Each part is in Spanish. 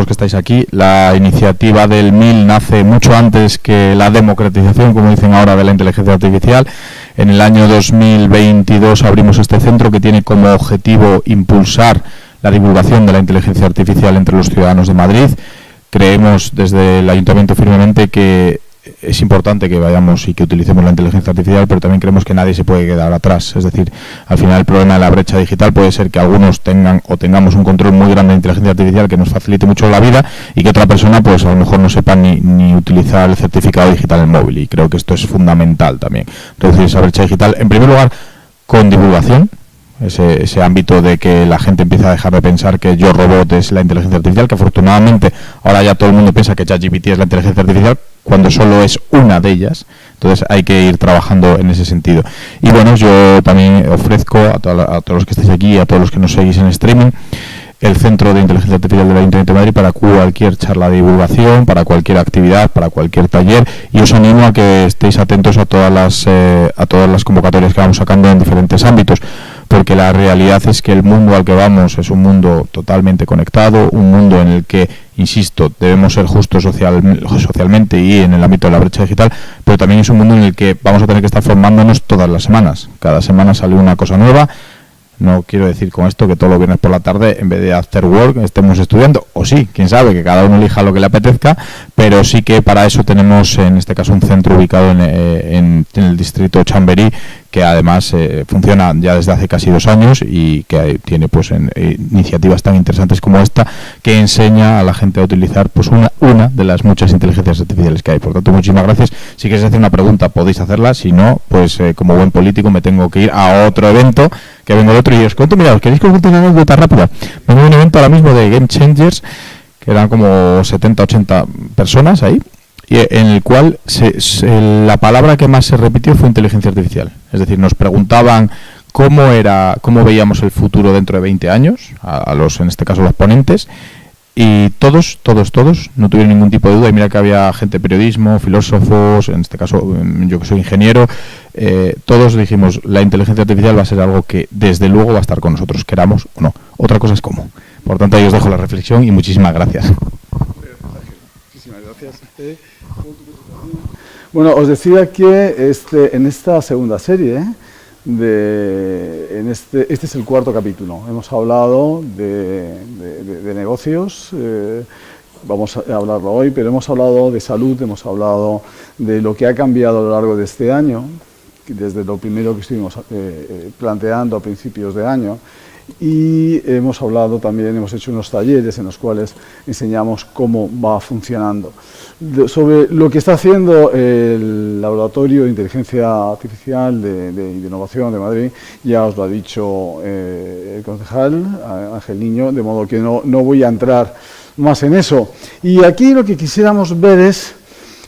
los que estáis aquí. La iniciativa del MIL nace mucho antes que la democratización, como dicen ahora, de la inteligencia artificial. En el año 2022 abrimos este centro que tiene como objetivo impulsar la divulgación de la inteligencia artificial entre los ciudadanos de Madrid. Creemos desde el Ayuntamiento firmemente que es importante que vayamos y que utilicemos la inteligencia artificial, pero también creemos que nadie se puede quedar atrás. Es decir, al final el problema de la brecha digital puede ser que algunos tengan o tengamos un control muy grande de inteligencia artificial que nos facilite mucho la vida y que otra persona pues a lo mejor no sepa ni utilizar el certificado digital en el móvil, y creo que esto es fundamental también, reducir esa brecha digital, en primer lugar con divulgación. Ese ámbito de que la gente empieza a dejar de pensar que Yo Robot es la inteligencia artificial, que afortunadamente ahora ya todo el mundo piensa que ChatGPT es la inteligencia artificial cuando solo es una de ellas. Entonces hay que ir trabajando en ese sentido. Y bueno, yo también ofrezco a todos los que estéis aquí y a todos los que nos seguís en streaming el Centro de Inteligencia Artificial del Ayuntamiento de Madrid para cualquier charla de divulgación, para cualquier actividad, para cualquier taller, y os animo a que estéis atentos a todas las convocatorias que vamos sacando en diferentes ámbitos, porque la realidad es que el mundo al que vamos es un mundo totalmente conectado, un mundo en el que, insisto, debemos ser justos socialmente y en el ámbito de la brecha digital, pero también es un mundo en el que vamos a tener que estar formándonos todas las semanas. Cada semana sale una cosa nueva. No quiero decir con esto que todos los viernes por la tarde, en vez de after work, estemos estudiando, o sí, quién sabe, que cada uno elija lo que le apetezca, pero sí que para eso tenemos, en este caso, un centro ubicado en el distrito Chamberí, que además funciona ya desde hace casi 2 años y que tiene pues iniciativas tan interesantes como esta, que enseña a la gente a utilizar pues una de las muchas inteligencias artificiales que hay. Por tanto, muchísimas gracias. Si queréis hacer una pregunta podéis hacerla, si no, pues como buen político me tengo que ir a otro evento, que vengo de otro, y os cuento, mirad, ¿queréis que os cuente una anécdota rápida? Vengo de un evento ahora mismo de Game Changers, que eran como 70, 80 personas ahí, y en el cual la palabra que más se repitió fue inteligencia artificial. Es decir, nos preguntaban cómo veíamos el futuro dentro de 20 años, en este caso los ponentes, y todos no tuvieron ningún tipo de duda. Y mira que había gente de periodismo, filósofos, en este caso yo que soy ingeniero, todos dijimos, la inteligencia artificial va a ser algo que desde luego va a estar con nosotros, queramos o no. Otra cosa es cómo. Por tanto, ahí os dejo la reflexión y muchísimas gracias. Muchísimas gracias. Bueno, os decía que en esta segunda serie, este es el 4º capítulo. Hemos hablado de negocios, vamos a hablarlo hoy, pero hemos hablado de salud, hemos hablado de lo que ha cambiado a lo largo de este año, desde lo primero que estuvimos planteando a principios de año. Y hemos hablado también, hemos hecho unos talleres en los cuales enseñamos cómo va funcionando. Sobre lo que está haciendo el Laboratorio de Inteligencia Artificial de Innovación de Madrid, ya os lo ha dicho el concejal Ángel Niño, de modo que no voy a entrar más en eso. Y aquí lo que quisiéramos ver es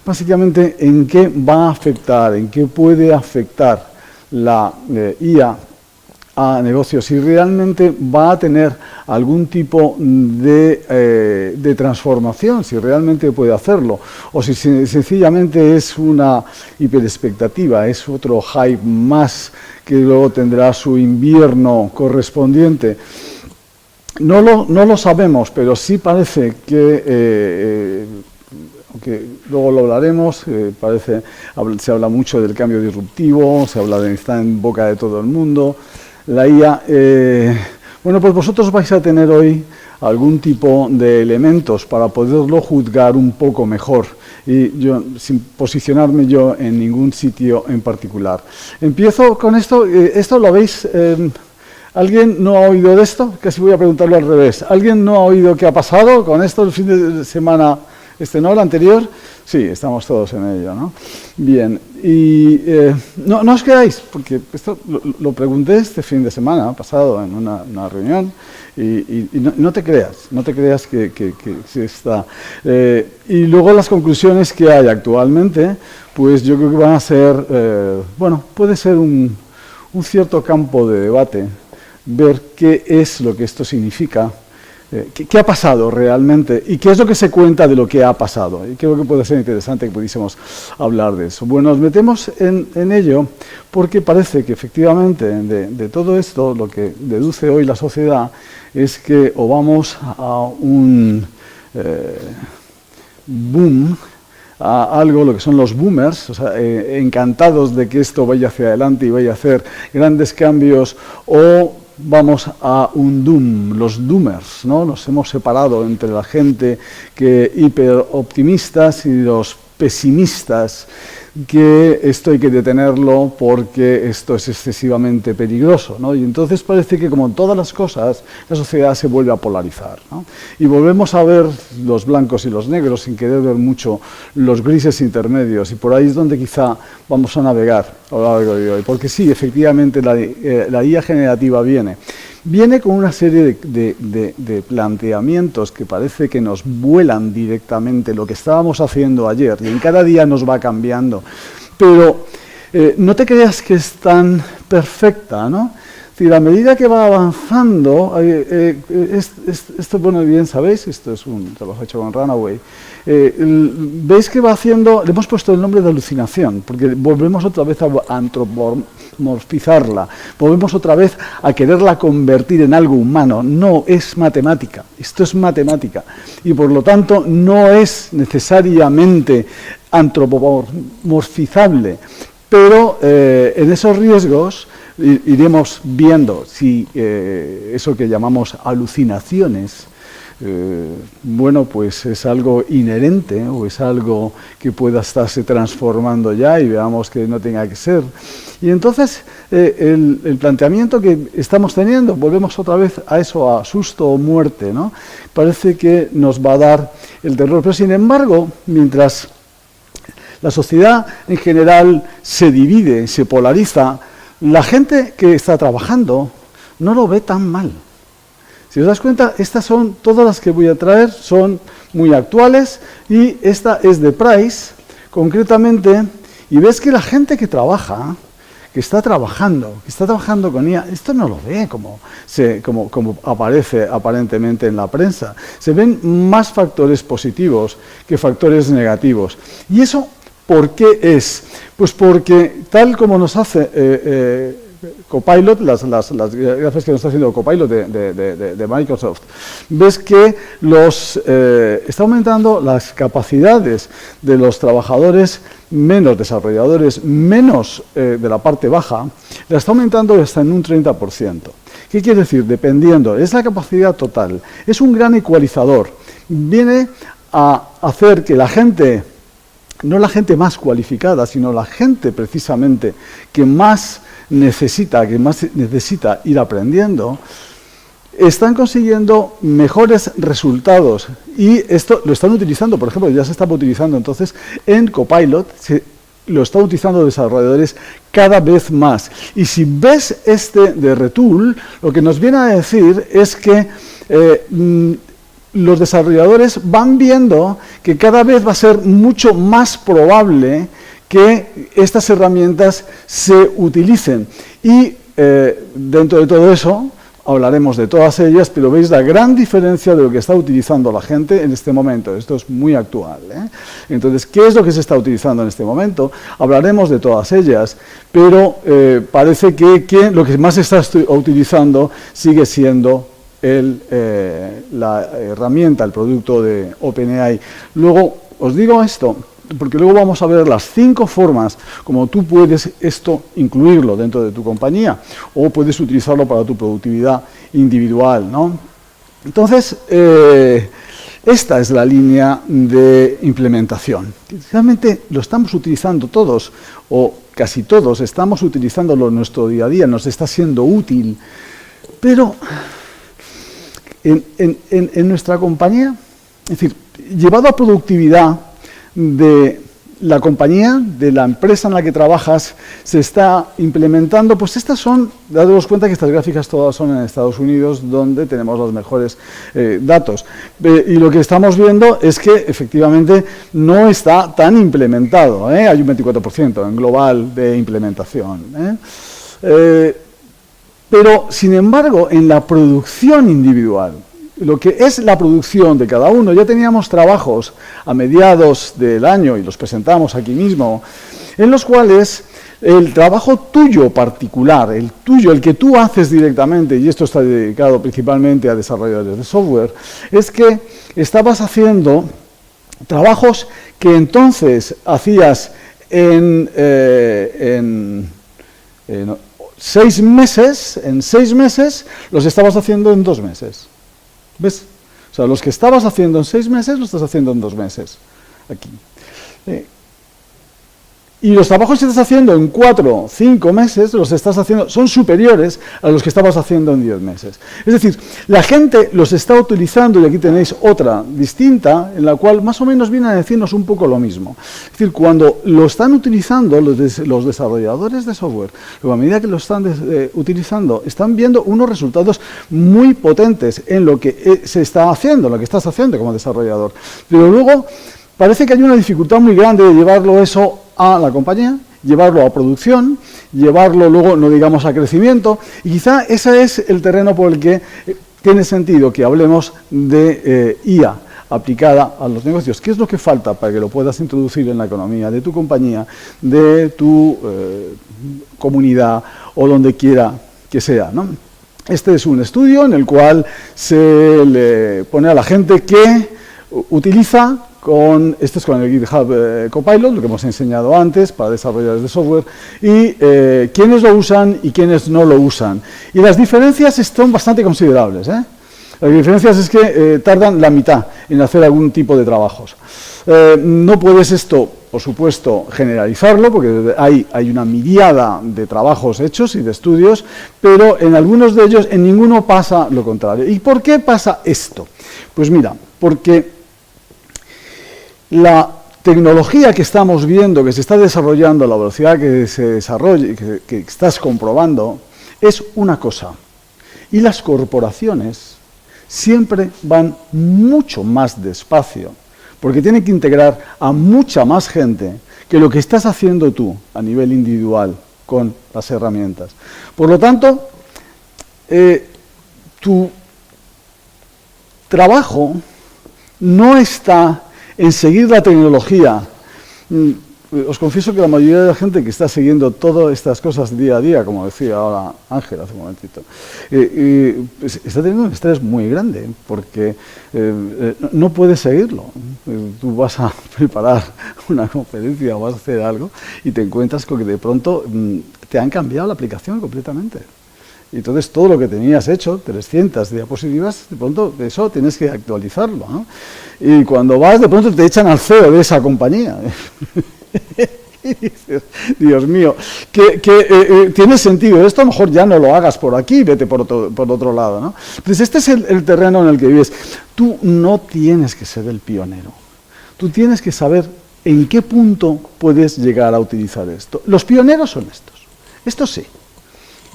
básicamente en qué va a afectar, en qué puede afectar la IA a negocios, si realmente va a tener algún tipo de transformación, si realmente puede hacerlo, o si sencillamente es una hiperexpectativa, es otro hype más que luego tendrá su invierno correspondiente. No lo sabemos, pero sí parece que, aunque luego lo hablaremos, se habla mucho del cambio disruptivo, se habla de que está en boca de todo el mundo. La IA, bueno, pues vosotros vais a tener hoy algún tipo de elementos para poderlo juzgar un poco mejor, y yo, sin posicionarme yo en ningún sitio en particular. Empiezo con esto. Esto lo veis. ¿Alguien no ha oído de esto? Casi voy a preguntarlo al revés. ¿Alguien no ha oído qué ha pasado con esto el fin de semana, no, el anterior? Sí, estamos todos en ello, ¿no? Bien, y no os quedáis, porque esto lo pregunté este fin de semana pasado en una reunión, y no te creas que está. Y luego las conclusiones que hay actualmente, pues yo creo que van a ser, bueno, puede ser un cierto campo de debate, ver qué es lo que esto significa, qué ha pasado realmente y qué es lo que se cuenta de lo que ha pasado. Y creo que puede ser interesante que pudiésemos hablar de eso. Bueno, nos metemos en ello porque parece que efectivamente de todo esto lo que deduce hoy la sociedad es que o vamos a un boom a algo, lo que son los boomers, o sea, encantados de que esto vaya hacia adelante y vaya a hacer grandes cambios, o vamos a un doom, los doomers, ¿no? Nos hemos separado entre la gente que hiperoptimistas y los pesimistas, que esto hay que detenerlo porque esto es excesivamente peligroso, ¿no? Y entonces parece que, como en todas las cosas, la sociedad se vuelve a polarizar, ¿no? Y volvemos a ver los blancos y los negros sin querer ver mucho los grises intermedios, y por ahí es donde quizá vamos a navegar a lo largo de hoy, porque sí, efectivamente la IA generativa viene con una serie de planteamientos que parece que nos vuelan directamente lo que estábamos haciendo ayer, y en cada día nos va cambiando. Pero no te creas que es tan perfecta, ¿no? Es decir, a medida que va avanzando, esto, bueno, bien sabéis, esto es un trabajo hecho con Runaway, veis que va haciendo, le hemos puesto el nombre de alucinación, porque volvemos otra vez a antropomorfizarla, volvemos otra vez a quererla convertir en algo humano. No, es matemática, esto es matemática, y por lo tanto no es necesariamente antropomorfizable, pero en esos riesgos iremos viendo si eso que llamamos alucinaciones, bueno, pues es algo inherente o es algo que pueda estarse transformando ya, y veamos que no tenga que ser. Y entonces el planteamiento que estamos teniendo, volvemos otra vez a eso, a susto o muerte, ¿no? Parece que nos va a dar el terror, pero sin embargo, mientras la sociedad en general se divide, se polariza, la gente que está trabajando no lo ve tan mal. Si os das cuenta, estas son todas las que voy a traer, son muy actuales, y esta es de Price, concretamente, y ves que la gente que trabaja, que está trabajando con IA, esto no lo ve como aparece aparentemente en la prensa. Se ven más factores positivos que factores negativos. ¿Y eso por qué es? Pues porque, tal como nos hace Copilot, las gráficas que nos está haciendo Copilot de Microsoft, ves que está aumentando las capacidades de los trabajadores menos desarrolladores, menos de la parte baja, la está aumentando hasta en un 30%. ¿Qué quiere decir? Dependiendo, es la capacidad total, es un gran ecualizador, viene a hacer que la gente, no la gente más cualificada, sino la gente precisamente que más necesita ir aprendiendo, están consiguiendo mejores resultados, y esto lo están utilizando, por ejemplo, ya se estaba utilizando entonces en Copilot, lo están utilizando desarrolladores cada vez más. Y si ves este de Retool, lo que nos viene a decir es que los desarrolladores van viendo que cada vez va a ser mucho más probable que estas herramientas se utilicen. Y dentro de todo eso, hablaremos de todas ellas, pero veis la gran diferencia de lo que está utilizando la gente en este momento. Esto es muy actual, ¿eh? Entonces, ¿qué es lo que se está utilizando en este momento? Hablaremos de todas ellas, pero parece que lo que más se está utilizando sigue siendo la herramienta, el producto de OpenAI. Luego, os digo esto, porque luego vamos a ver las 5 formas como tú puedes incluirlo dentro de tu compañía, o puedes utilizarlo para tu productividad individual, ¿no? Entonces, esta es la línea de implementación. Realmente lo estamos utilizando todos, o casi todos, estamos utilizándolo en nuestro día a día, nos está siendo útil, pero en nuestra compañía, es decir, llevado a productividad de la compañía, de la empresa en la que trabajas, se está implementando, pues estas son, daos cuenta que estas gráficas todas son en Estados Unidos, donde tenemos los mejores datos. Y lo que estamos viendo es que efectivamente no está tan implementado, hay un 24% en global de implementación. Pero, sin embargo, en la producción individual, lo que es la producción de cada uno, ya teníamos trabajos a mediados del año, y los presentamos aquí mismo, en los cuales el trabajo tuyo particular, el tuyo, el que tú haces directamente, y esto está dedicado principalmente a desarrolladores de software, es que estabas haciendo trabajos que entonces hacías en 6 meses, los estabas haciendo en 2 meses. ¿Ves? O sea, los que estabas haciendo en 6 meses, los estás haciendo en 2 meses. Aquí. Y los trabajos que estás haciendo en 4 o 5 meses, los estás haciendo, son superiores a los que estabas haciendo en 10 meses. Es decir, la gente los está utilizando, y aquí tenéis otra distinta, en la cual más o menos viene a decirnos un poco lo mismo. Es decir, cuando lo están utilizando los desarrolladores de software, a medida que lo están utilizando, están viendo unos resultados muy potentes en lo que se está haciendo, lo que estás haciendo como desarrollador. Pero luego parece que hay una dificultad muy grande de llevarlo eso a la compañía, llevarlo a producción, llevarlo luego, no digamos, a crecimiento, y quizá ese es el terreno por el que tiene sentido que hablemos de IA aplicada a los negocios. ¿Qué es lo que falta para que lo puedas introducir en la economía de tu compañía, de tu comunidad o donde quiera que sea, ¿no? Este es un estudio en el cual se le pone a la gente que utiliza esto es con el GitHub Copilot, lo que hemos enseñado antes para desarrolladores de software, y quiénes lo usan y quiénes no lo usan. Y las diferencias son bastante considerables, ¿eh? Las diferencias es que tardan la mitad en hacer algún tipo de trabajos. No puedes esto, por supuesto, generalizarlo, porque hay una miriada de trabajos hechos y de estudios, pero en algunos de ellos, en ninguno pasa lo contrario. ¿Y por qué pasa esto? Pues mira, porque la tecnología que estamos viendo, que se está desarrollando, la velocidad que se desarrolla, que estás comprobando, es una cosa. Y las corporaciones siempre van mucho más despacio, porque tienen que integrar a mucha más gente que lo que estás haciendo tú a nivel individual con las herramientas. Por lo tanto, tu trabajo no está en seguir la tecnología. Os confieso que la mayoría de la gente que está siguiendo todas estas cosas día a día, como decía ahora Ángel hace un momentito, pues está teniendo un estrés muy grande, porque no puedes seguirlo. Tú vas a preparar una conferencia o vas a hacer algo y te encuentras con que de pronto te han cambiado la aplicación completamente. Y entonces todo lo que tenías hecho, 300 diapositivas, de pronto eso tienes que actualizarlo, ¿no? Y cuando vas, de pronto te echan al CEO de esa compañía. Y dices, Dios mío, que tiene sentido esto, a lo mejor ya no lo hagas por aquí, vete por otro lado, ¿no? Entonces este es el terreno en el que vives. Tú no tienes que ser el pionero. Tú tienes que saber en qué punto puedes llegar a utilizar esto. Los pioneros son estos. Estos sí.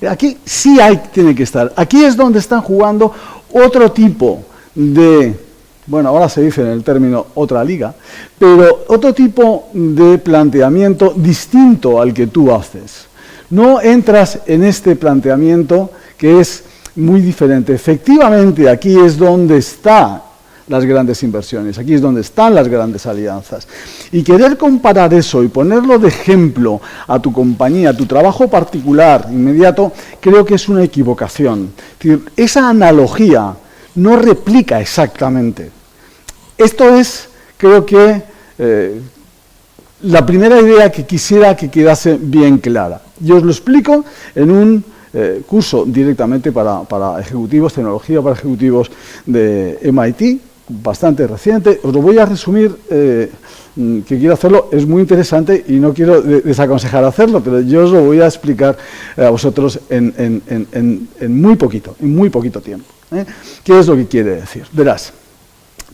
Aquí sí tiene que estar. Aquí es donde están jugando otro tipo de, bueno, ahora se dice en el término otra liga, pero otro tipo de planteamiento distinto al que tú haces. No entras en este planteamiento que es muy diferente. Efectivamente, aquí es donde están las grandes inversiones, aquí es donde están las grandes alianzas. Y querer comparar eso y ponerlo de ejemplo a tu compañía, a tu trabajo particular, inmediato, creo que es una equivocación. Es decir, esa analogía no replica exactamente. Esto es, creo que, la primera idea que quisiera que quedase bien clara. Yo os lo explico en un curso directamente para ejecutivos, tecnología para ejecutivos de MIT, bastante reciente. Os lo voy a resumir, que quiero hacerlo, es muy interesante y no quiero desaconsejar hacerlo, pero yo os lo voy a explicar a vosotros en muy poquito tiempo. ¿Qué es lo que quiere decir? Verás,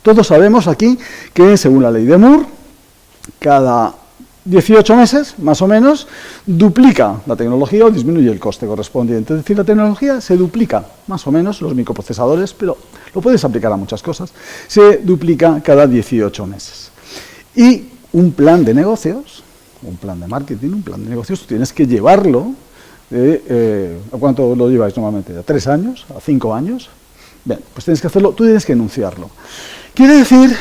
todos sabemos aquí que según la ley de Moore, cada 18 meses, más o menos, duplica la tecnología o disminuye el coste correspondiente. Es decir, la tecnología se duplica, más o menos, los microprocesadores, pero lo puedes aplicar a muchas cosas, se duplica cada 18 meses. Y un plan de negocios, un plan de marketing, un plan de negocios, tú tienes que llevarlo, ¿a cuánto lo lleváis normalmente? ¿A 3 años? ¿A 5 años? Bien, pues tienes que hacerlo, tú tienes que enunciarlo. Quiere decir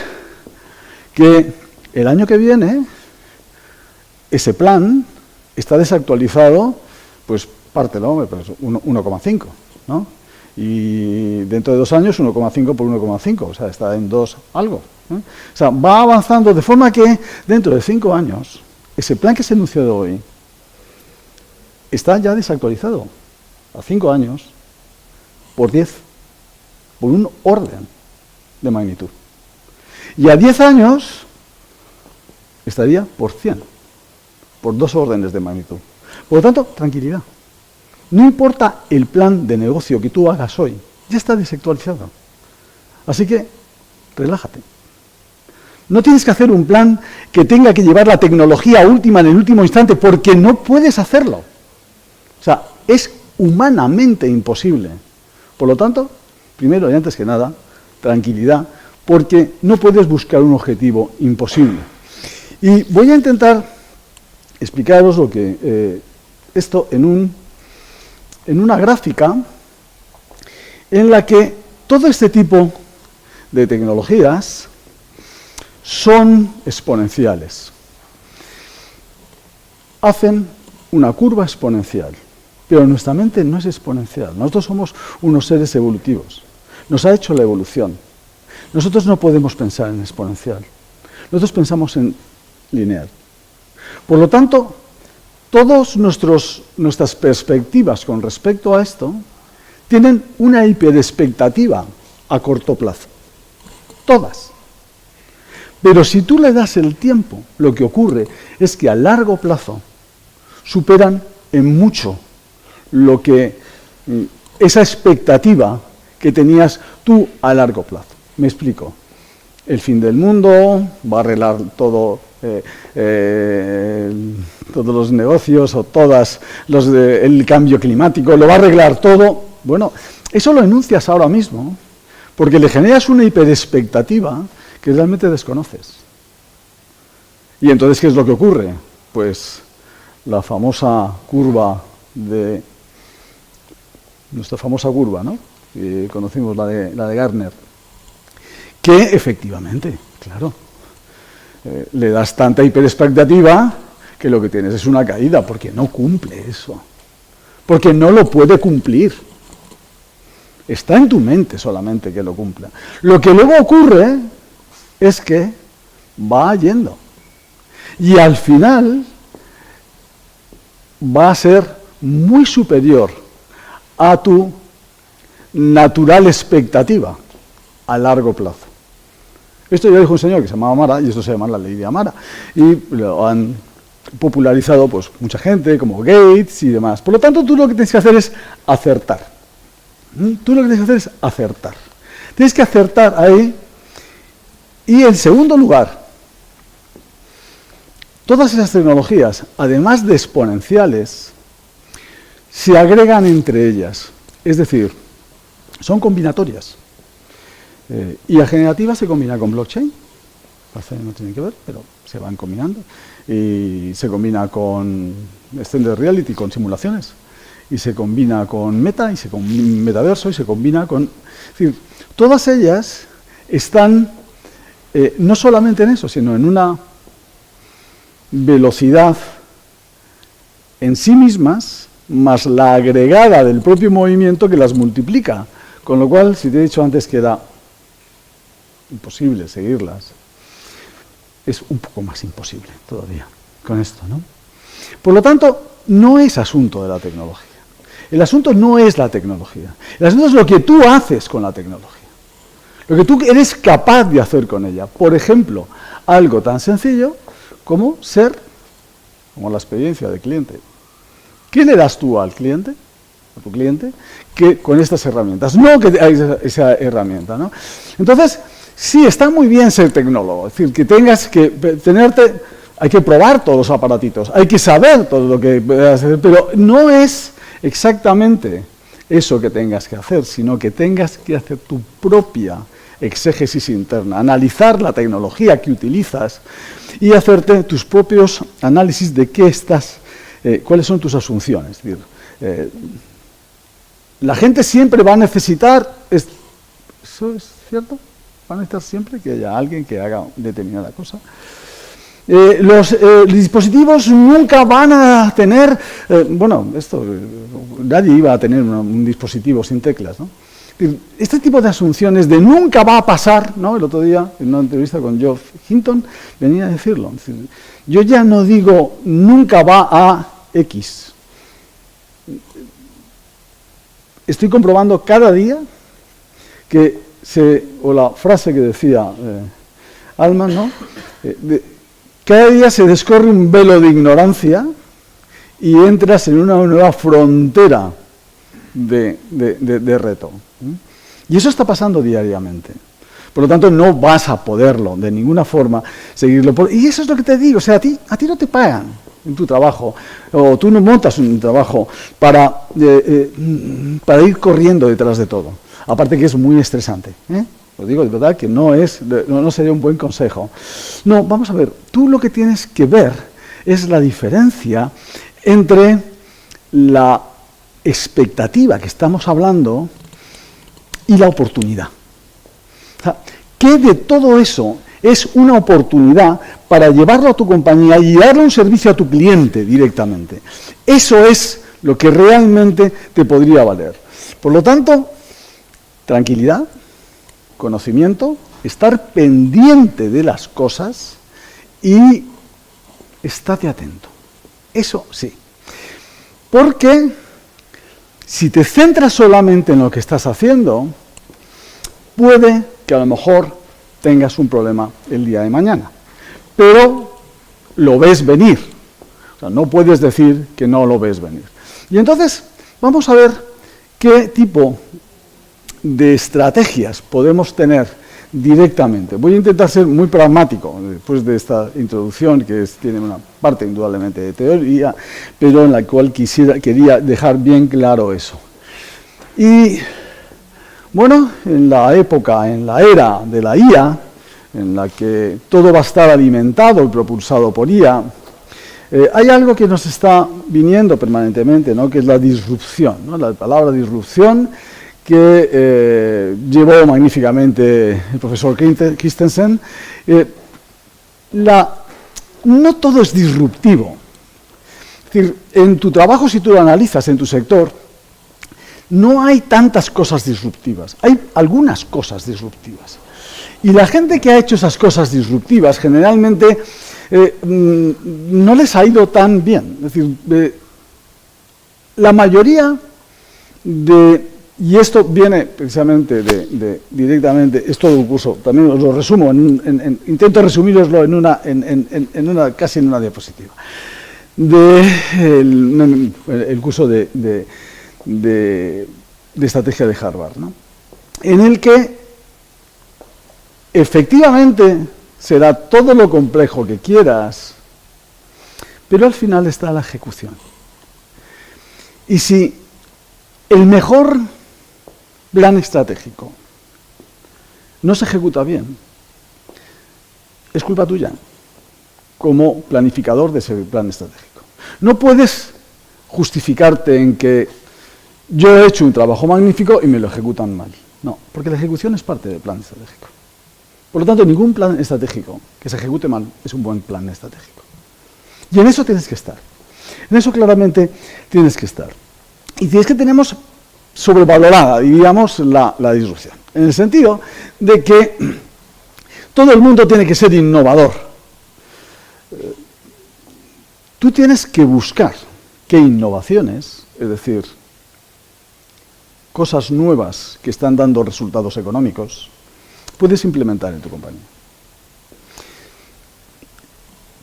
que el año que viene ese plan está desactualizado, pues pártelo, pues 1,5, ¿no? Y dentro de 2 años 1,5 por 1,5, o sea, está en 2 algo, ¿no? O sea, va avanzando de forma que dentro de 5 años, ese plan que se ha anunciado hoy está ya desactualizado. A 5 años, por 10, por un orden de magnitud. Y a 10 años estaría por 100, por 2 órdenes de magnitud. Por lo tanto, tranquilidad. No importa el plan de negocio que tú hagas hoy, ya está desactualizado. Así que, relájate. No tienes que hacer un plan que tenga que llevar la tecnología última en el último instante, porque no puedes hacerlo. O sea, es humanamente imposible. Por lo tanto, primero y antes que nada, tranquilidad, porque no puedes buscar un objetivo imposible. Y voy a intentar explicaros lo que esto en una gráfica en la que todo este tipo de tecnologías son exponenciales. Hacen una curva exponencial, pero nuestra mente no es exponencial. Nosotros somos unos seres evolutivos. Nos ha hecho la evolución. Nosotros no podemos pensar en exponencial. Nosotros pensamos en lineal. Por lo tanto, todas nuestras perspectivas con respecto a esto tienen una hiperexpectativa a corto plazo. Todas. Pero si tú le das el tiempo, lo que ocurre es que a largo plazo superan en mucho lo que esa expectativa que tenías tú a largo plazo. Me explico. El fin del mundo va a arreglar todo, todos los negocios o el cambio climático, lo va a arreglar todo. Bueno, eso lo enuncias ahora mismo porque le generas una hiperexpectativa que realmente desconoces. Y entonces, ¿qué es lo que ocurre? Pues la famosa curva nuestra famosa curva, ¿no? Conocimos la de Gartner, que efectivamente, claro, le das tanta hiperexpectativa que lo que tienes es una caída, porque no cumple eso, porque no lo puede cumplir. Está en tu mente solamente que lo cumpla. Lo que luego ocurre es que va yendo. Y al final va a ser muy superior a tu natural expectativa a largo plazo. Esto ya dijo un señor que se llamaba Amara, y esto se llama la ley de Amara. Y lo han popularizado pues mucha gente, como Gates y demás. Por lo tanto, tú lo que tienes que hacer es acertar. Tú lo que tienes que hacer es acertar. Tienes que acertar ahí. Y en segundo lugar, todas esas tecnologías, además de exponenciales, se agregan entre ellas. Es decir, son combinatorias. IA generativa se combina con blockchain. No tienen que ver, pero se van combinando. Y se combina con extended reality, con simulaciones. Y se combina con meta, y se combina metaverso, y se combina con... Es decir, todas ellas están no solamente en eso, sino en una velocidad en sí mismas, más la agregada del propio movimiento que las multiplica. Con lo cual, si te he dicho antes que era imposible seguirlas, es un poco más imposible todavía con esto, ¿no? Por lo tanto, no es asunto de la tecnología. El asunto no es la tecnología. El asunto es lo que tú haces con la tecnología. Lo que tú eres capaz de hacer con ella. Por ejemplo, algo tan sencillo como como la experiencia del cliente. ¿Qué le das tú al cliente, a tu cliente, que con estas herramientas? No que esa herramienta, ¿no? Entonces, sí, está muy bien ser tecnólogo. Es decir, que tengas que hay que probar todos los aparatitos, hay que saber todo lo que puedas hacer, pero no es exactamente eso que tengas que hacer, sino que tengas que hacer tu propia exégesis interna, analizar la tecnología que utilizas y hacerte tus propios análisis de cuáles son tus asunciones. Es decir, la gente siempre va a necesitar, ¿eso es cierto? Va a necesitar siempre que haya alguien que haga determinada cosa. Los dispositivos nunca van a tener, nadie iba a tener un dispositivo sin teclas, ¿no? Este tipo de asunciones de nunca va a pasar, ¿no? El otro día, en una entrevista con Geoff Hinton, venía a decirlo. Es decir, yo ya no digo nunca va a X. Estoy comprobando cada día que o la frase que decía Alman, ¿no? Cada día se descorre un velo de ignorancia y entras en una nueva frontera de reto. Y eso está pasando diariamente. Por lo tanto, no vas a poderlo de ninguna forma seguirlo. Y eso es lo que te digo. O sea, a ti no te pagan en tu trabajo, o tú no montas un trabajo para ir corriendo detrás de todo. Aparte que es muy estresante. Lo digo de verdad que no sería un buen consejo. No, vamos a ver. Tú lo que tienes que ver es la diferencia entre la expectativa que estamos hablando y la oportunidad. O sea, ¿qué de todo eso es una oportunidad para llevarlo a tu compañía y darle un servicio a tu cliente directamente? Eso es lo que realmente te podría valer. Por lo tanto, tranquilidad, conocimiento, estar pendiente de las cosas y estate atento. Eso sí. Porque si te centras solamente en lo que estás haciendo, puede que a lo mejor tengas un problema el día de mañana. Pero lo ves venir. O sea, no puedes decir que no lo ves venir. Y entonces, vamos a ver qué tipo de estrategias podemos tener directamente. Voy a intentar ser muy pragmático después de esta introducción, que tiene una parte indudablemente de teoría, pero en la cual quería dejar bien claro eso. Y bueno, en la era de la IA, en la que todo va a estar alimentado y propulsado por IA, hay algo que nos está viniendo permanentemente, ¿no? Que es la disrupción, ¿no? La palabra disrupción que llevó magníficamente el profesor Christensen. No todo es disruptivo. Es decir, en tu trabajo, si tú lo analizas en tu sector, no hay tantas cosas disruptivas. Hay algunas cosas disruptivas. Y la gente que ha hecho esas cosas disruptivas, generalmente no les ha ido tan bien. Es decir, la mayoría y esto viene precisamente directamente, es todo un curso, también os lo resumo, intento resumiroslo casi en una diapositiva, el curso de estrategia de Harvard, ¿no? En el que efectivamente será todo lo complejo que quieras, pero al final está la ejecución. Y si el mejor plan estratégico no se ejecuta bien, es culpa tuya como planificador de ese plan estratégico. No puedes justificarte en que yo he hecho un trabajo magnífico y me lo ejecutan mal. No, porque la ejecución es parte del plan estratégico. Por lo tanto, ningún plan estratégico que se ejecute mal es un buen plan estratégico. Y en eso tienes que estar. En eso claramente tienes que estar. Y es que tenemos sobrevalorada, diríamos, la disrupción. En el sentido de que todo el mundo tiene que ser innovador. Tú tienes que buscar qué innovaciones, es decir, cosas nuevas que están dando resultados económicos, puedes implementar en tu compañía.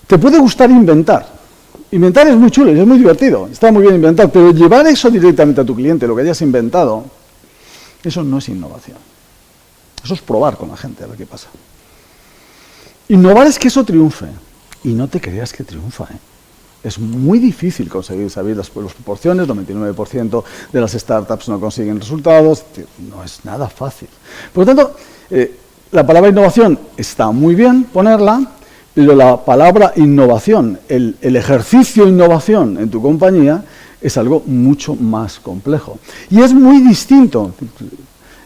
Te puede gustar inventar. Inventar es muy chulo, es muy divertido, está muy bien inventar, pero llevar eso directamente a tu cliente, lo que hayas inventado, eso no es innovación. Eso es probar con la gente a ver qué pasa. Innovar es que eso triunfe. Y no te creas que triunfa, ¿eh? Es muy difícil conseguir saber las proporciones, el 99% de las startups no consiguen resultados, no es nada fácil. Por lo tanto, la palabra innovación está muy bien ponerla, pero la palabra innovación, el ejercicio innovación en tu compañía es algo mucho más complejo. Y es muy distinto.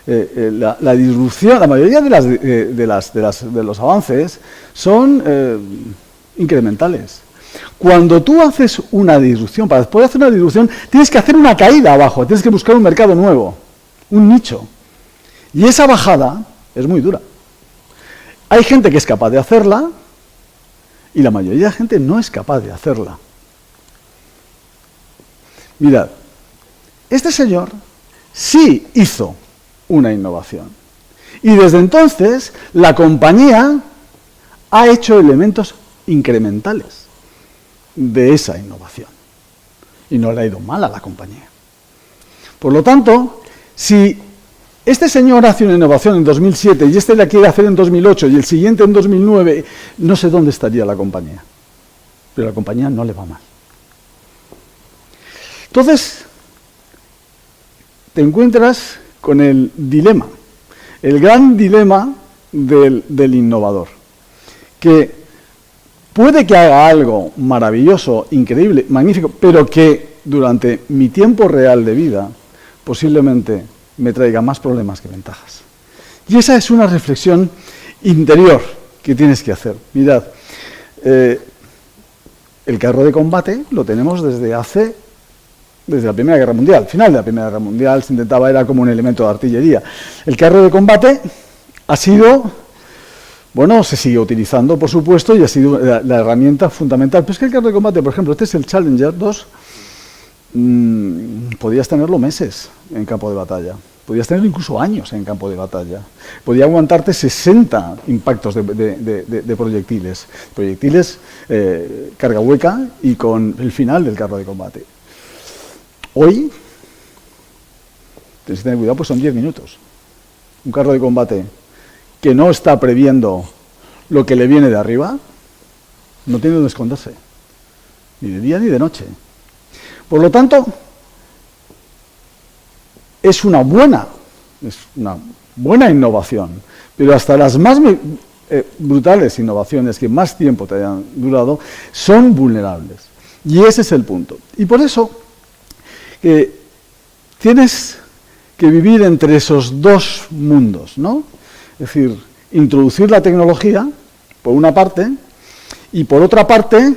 La disrupción, la mayoría de los avances son incrementales. Cuando tú haces una disrupción, para poder hacer una disrupción, tienes que hacer una caída abajo, tienes que buscar un mercado nuevo, un nicho. Y esa bajada es muy dura. Hay gente que es capaz de hacerla y la mayoría de la gente no es capaz de hacerla. Mirad, este señor sí hizo una innovación. Y desde entonces la compañía ha hecho elementos incrementales de esa innovación. Y no le ha ido mal a la compañía. Por lo tanto, si este señor hace una innovación en 2007 y este la quiere hacer en 2008 y el siguiente en 2009, no sé dónde estaría la compañía. Pero a la compañía no le va mal. Entonces, te encuentras con el dilema, el gran dilema del innovador, que puede que haga algo maravilloso, increíble, magnífico, pero que durante mi tiempo real de vida posiblemente me traiga más problemas que ventajas. Y esa es una reflexión interior que tienes que hacer. Mirad, el carro de combate lo tenemos desde la Primera Guerra Mundial. Al final de la Primera Guerra Mundial se intentaba, era como un elemento de artillería. El carro de combate ha sido, bueno, se sigue utilizando, por supuesto, y ha sido la herramienta fundamental. Pero es que el carro de combate, por ejemplo, este es el Challenger 2, podías tenerlo meses en campo de batalla. Podías tenerlo incluso años en campo de batalla. Podía aguantarte 60 impactos de proyectiles. Proyectiles, carga hueca y con el final del carro de combate. Hoy, tienes que tener cuidado, pues son 10 minutos. Un carro de combate que no está previendo lo que le viene de arriba, no tiene dónde esconderse. Ni de día ni de noche. Por lo tanto, es una buena innovación, pero hasta las más brutales innovaciones que más tiempo te hayan durado son vulnerables. Y ese es el punto. Y por eso tienes que vivir entre esos dos mundos, ¿no? Es decir, introducir la tecnología, por una parte, y por otra parte,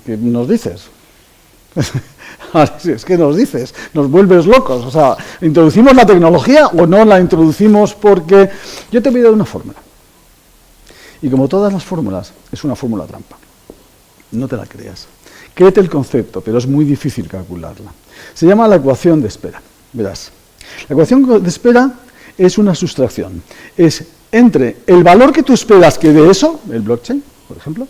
¿qué nos dices? Es que nos dices, nos vuelves locos. O sea, ¿introducimos la tecnología o no la introducimos? Porque yo te voy a dar una fórmula. Y como todas las fórmulas, es una fórmula trampa. No te la creas. Créete el concepto, pero es muy difícil calcularla. Se llama la ecuación de espera. Verás, la ecuación de espera es una sustracción. Es entre el valor que tú esperas que dé eso, el blockchain, por ejemplo,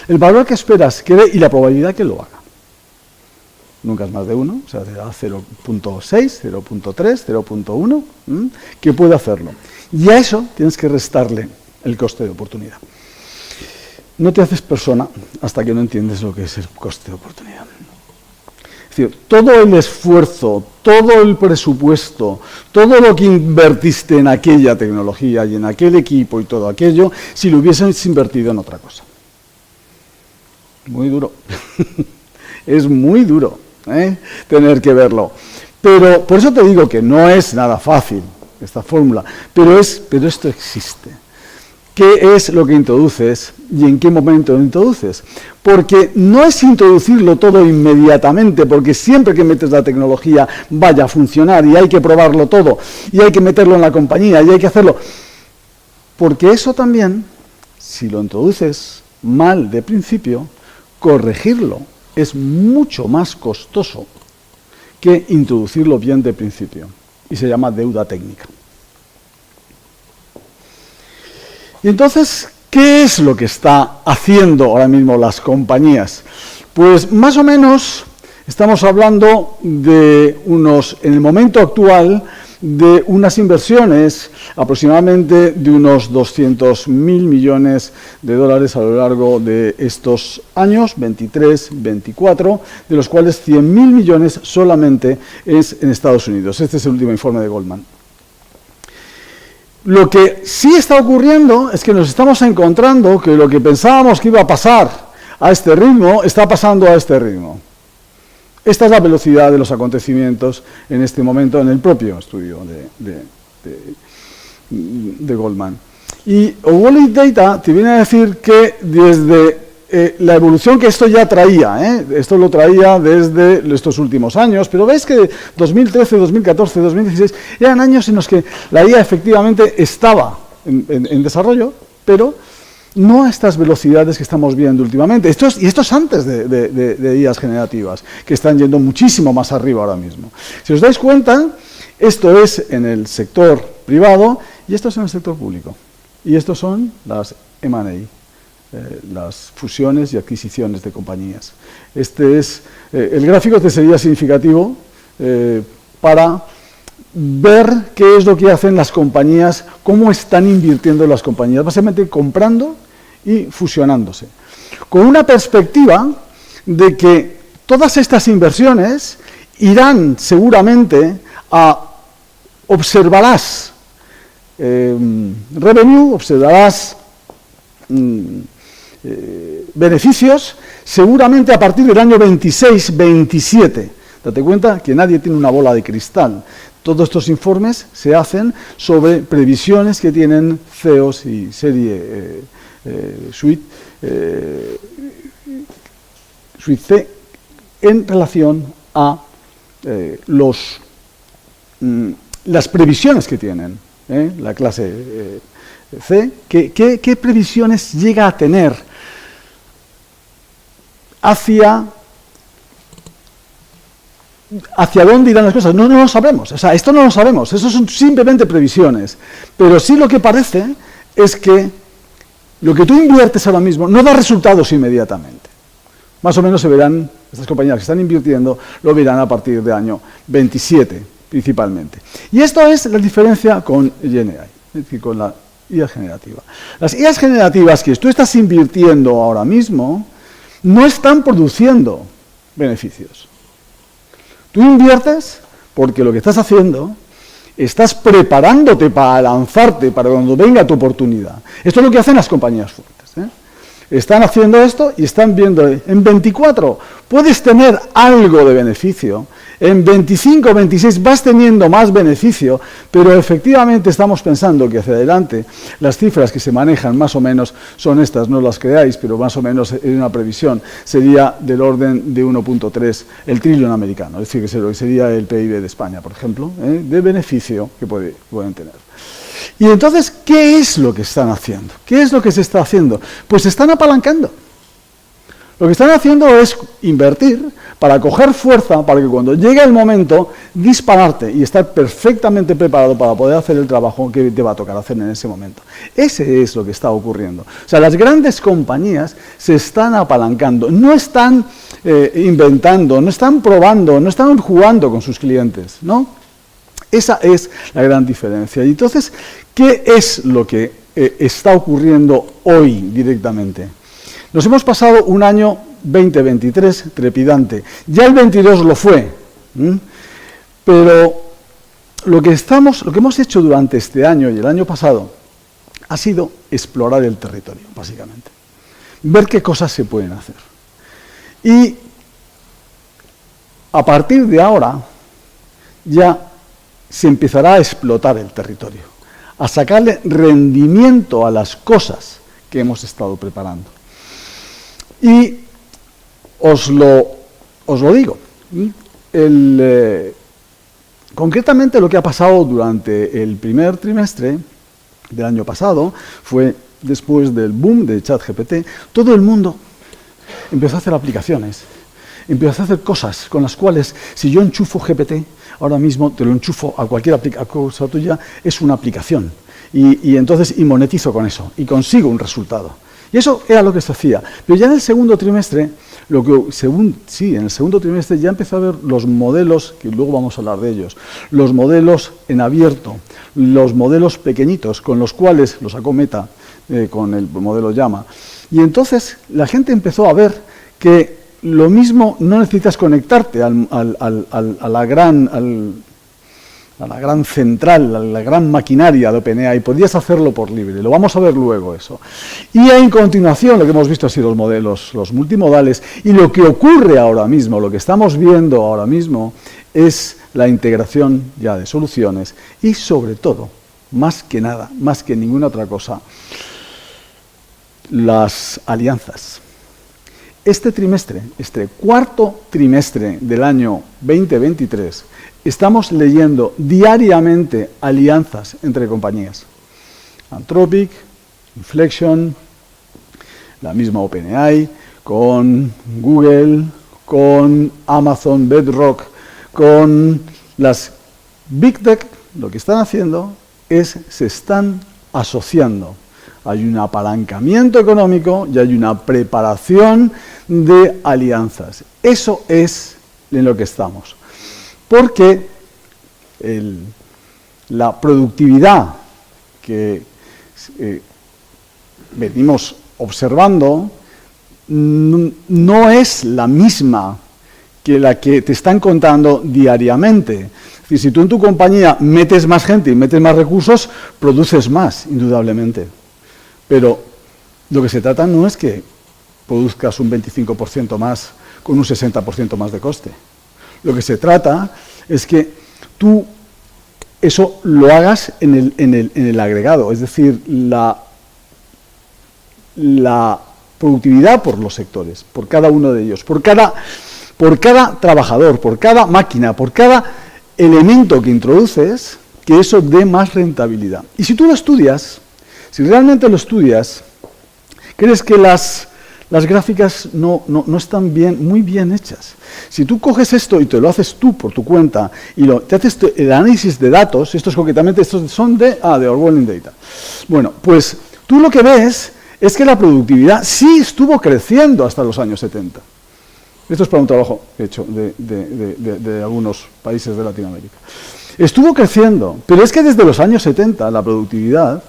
el valor que esperas que dé y la probabilidad que lo haga. Nunca es más de 1, o sea, será 0.6, 0.3, 0.1, que puede hacerlo. Y a eso tienes que restarle el coste de oportunidad. No te haces persona hasta que no entiendes lo que es el coste de oportunidad. Es decir, todo el esfuerzo, todo el presupuesto, todo lo que invertiste en aquella tecnología y en aquel equipo y todo aquello, si lo hubieses invertido en otra cosa. Muy duro. Es muy duro tener que verlo. Pero por eso te digo que no es nada fácil esta fórmula, pero esto existe. ¿Qué es lo que introduces y en qué momento lo introduces? Porque no es introducirlo todo inmediatamente, porque siempre que metes la tecnología vaya a funcionar y hay que probarlo todo, y hay que meterlo en la compañía y hay que hacerlo. Porque eso también, si lo introduces mal de principio, corregirlo es mucho más costoso que introducirlo bien de principio. Y se llama deuda técnica. Y entonces, ¿qué es lo que está haciendo ahora mismo las compañías? Pues más o menos estamos hablando de en el momento actual, de unas inversiones aproximadamente de unos 200.000 millones de dólares a lo largo de estos años, 23, 24, de los cuales 100.000 millones solamente es en Estados Unidos. Este es el último informe de Goldman. Lo que sí está ocurriendo es que nos estamos encontrando que lo que pensábamos que iba a pasar a este ritmo, está pasando a este ritmo. Esta es la velocidad de los acontecimientos en este momento en el propio estudio de Goldman. Y Wallet Data te viene a decir que desde la evolución que esto ya traía, esto lo traía desde estos últimos años, pero ves que 2013, 2014, 2016 eran años en los que la IA efectivamente estaba en desarrollo, pero no a estas velocidades que estamos viendo últimamente. Esto es antes de IAs generativas, que están yendo muchísimo más arriba ahora mismo. Si os dais cuenta, esto es en el sector privado y esto es en el sector público. Y estos son las M&A, las fusiones y adquisiciones de compañías. Este es, el gráfico te sería significativo para ver qué es lo que hacen las compañías, cómo están invirtiendo las compañías, básicamente comprando y fusionándose. Con una perspectiva de que todas estas inversiones irán seguramente a, observarás revenue, observarás beneficios, seguramente a partir del año 26-27. Date cuenta que nadie tiene una bola de cristal. Todos estos informes se hacen sobre previsiones que tienen CEOs y serie Suite C en relación a las previsiones que tienen. La clase C, ¿qué previsiones llega a tener hacia dónde irán las cosas? No lo sabemos, o sea, esto no lo sabemos, eso son simplemente previsiones, pero sí lo que parece es que lo que tú inviertes ahora mismo no da resultados inmediatamente. Más o menos se verán, estas compañías que están invirtiendo, lo verán a partir del año 27, principalmente. Y esto es la diferencia con GenAI, es decir, con la IA generativa. Las IAs generativas que tú estás invirtiendo ahora mismo no están produciendo beneficios. Tú inviertes porque lo que estás haciendo, estás preparándote para lanzarte, para cuando venga tu oportunidad. Esto es lo que hacen las compañías fuertes. Están haciendo esto y están viendo, en 24 puedes tener algo de beneficio, en 25 o 26 vas teniendo más beneficio, pero efectivamente estamos pensando que hacia adelante las cifras que se manejan más o menos son estas, no las creáis, pero más o menos en una previsión sería del orden de 1.3 el trillón americano, es decir, que sería el PIB de España, por ejemplo, de beneficio que pueden tener. Y entonces, ¿qué es lo que están haciendo? ¿Qué es lo que se está haciendo? Pues se están apalancando. Lo que están haciendo es invertir para coger fuerza, para que cuando llegue el momento, dispararte y estar perfectamente preparado para poder hacer el trabajo que te va a tocar hacer en ese momento. Ese es lo que está ocurriendo. O sea, las grandes compañías se están apalancando, no están inventando, no están probando, no están jugando con sus clientes, ¿no? Esa es la gran diferencia. Y entonces, ¿qué es lo que está ocurriendo hoy directamente? Nos hemos pasado un año 2023 trepidante. Ya el 22 lo fue. Pero lo que hemos hecho durante este año y el año pasado ha sido explorar el territorio, básicamente. Ver qué cosas se pueden hacer. Y a partir de ahora ya se empezará a explotar el territorio, a sacarle rendimiento a las cosas que hemos estado preparando. Y os lo digo, concretamente lo que ha pasado durante el primer trimestre del año pasado fue, después del boom de ChatGPT, todo el mundo empezó a hacer aplicaciones, empezó a hacer cosas con las cuales, si yo enchufo GPT, ahora mismo te lo enchufo a cualquier cosa tuya, es una aplicación. Y entonces monetizo con eso y consigo un resultado. Y eso era lo que se hacía. Pero ya en el segundo trimestre, en el segundo trimestre ya empezó a ver los modelos, que luego vamos a hablar de ellos, los modelos en abierto, los modelos pequeñitos, con los cuales los sacó Meta, con el modelo Llama. Y entonces la gente empezó a ver que lo mismo no necesitas conectarte a la gran central, a la gran maquinaria de OpenAI, podías hacerlo por libre, lo vamos a ver luego eso. Y en continuación lo que hemos visto ha sido los modelos, los multimodales, y lo que ocurre ahora mismo, lo que estamos viendo ahora mismo, es la integración ya de soluciones y sobre todo más que nada, más que ninguna otra cosa, las alianzas. Este trimestre, este cuarto trimestre del año 2023, estamos leyendo diariamente alianzas entre compañías. Anthropic, Inflection, la misma OpenAI, con Google, con Amazon Bedrock, con las Big Tech, lo que están haciendo es se están asociando. Hay un apalancamiento económico y hay una preparación de alianzas. Eso es en lo que estamos. Porque la productividad que venimos observando no es la misma que la que te están contando diariamente. Es decir, si tú en tu compañía metes más gente y metes más recursos, produces más, indudablemente. Pero lo que se trata no es que produzcas un 25% más con un 60% más de coste. Lo que se trata es que tú eso lo hagas en el agregado, es decir, la productividad por los sectores, por cada uno de ellos, por cada trabajador, por cada máquina, por cada elemento que introduces, que eso dé más rentabilidad. Y si tú lo estudias, si realmente lo estudias, crees que las gráficas no están muy bien hechas. Si tú coges esto y te lo haces tú por tu cuenta y te haces el análisis de datos, estos son de Orwellian Data. Bueno, pues tú lo que ves es que la productividad sí estuvo creciendo hasta los años 70. Esto es para un trabajo hecho de algunos países de Latinoamérica. Estuvo creciendo, pero es que desde los años 70 la productividad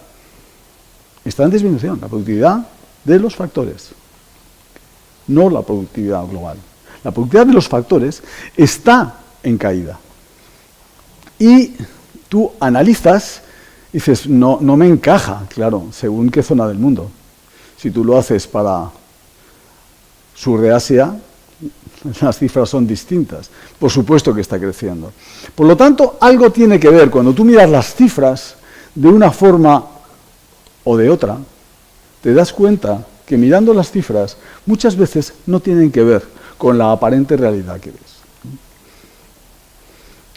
está en disminución, la productividad de los factores, no la productividad global. La productividad de los factores está en caída. Y tú analizas y dices, no me encaja, claro, según qué zona del mundo. Si tú lo haces para sur de Asia, las cifras son distintas. Por supuesto que está creciendo. Por lo tanto, algo tiene que ver, cuando tú miras las cifras de una forma o de otra, te das cuenta que mirando las cifras muchas veces no tienen que ver con la aparente realidad que ves.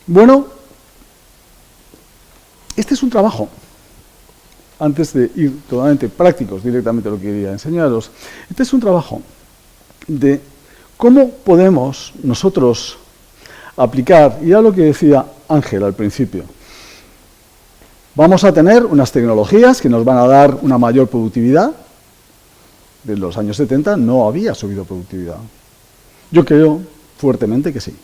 Bueno, este es un trabajo. Antes de ir totalmente prácticos, directamente lo que quería enseñaros, este es un trabajo de cómo podemos nosotros aplicar, y a lo que decía Ángel al principio. Vamos a tener unas tecnologías que nos van a dar una mayor productividad. De los años 70 no había subido productividad. Yo creo fuertemente que sí,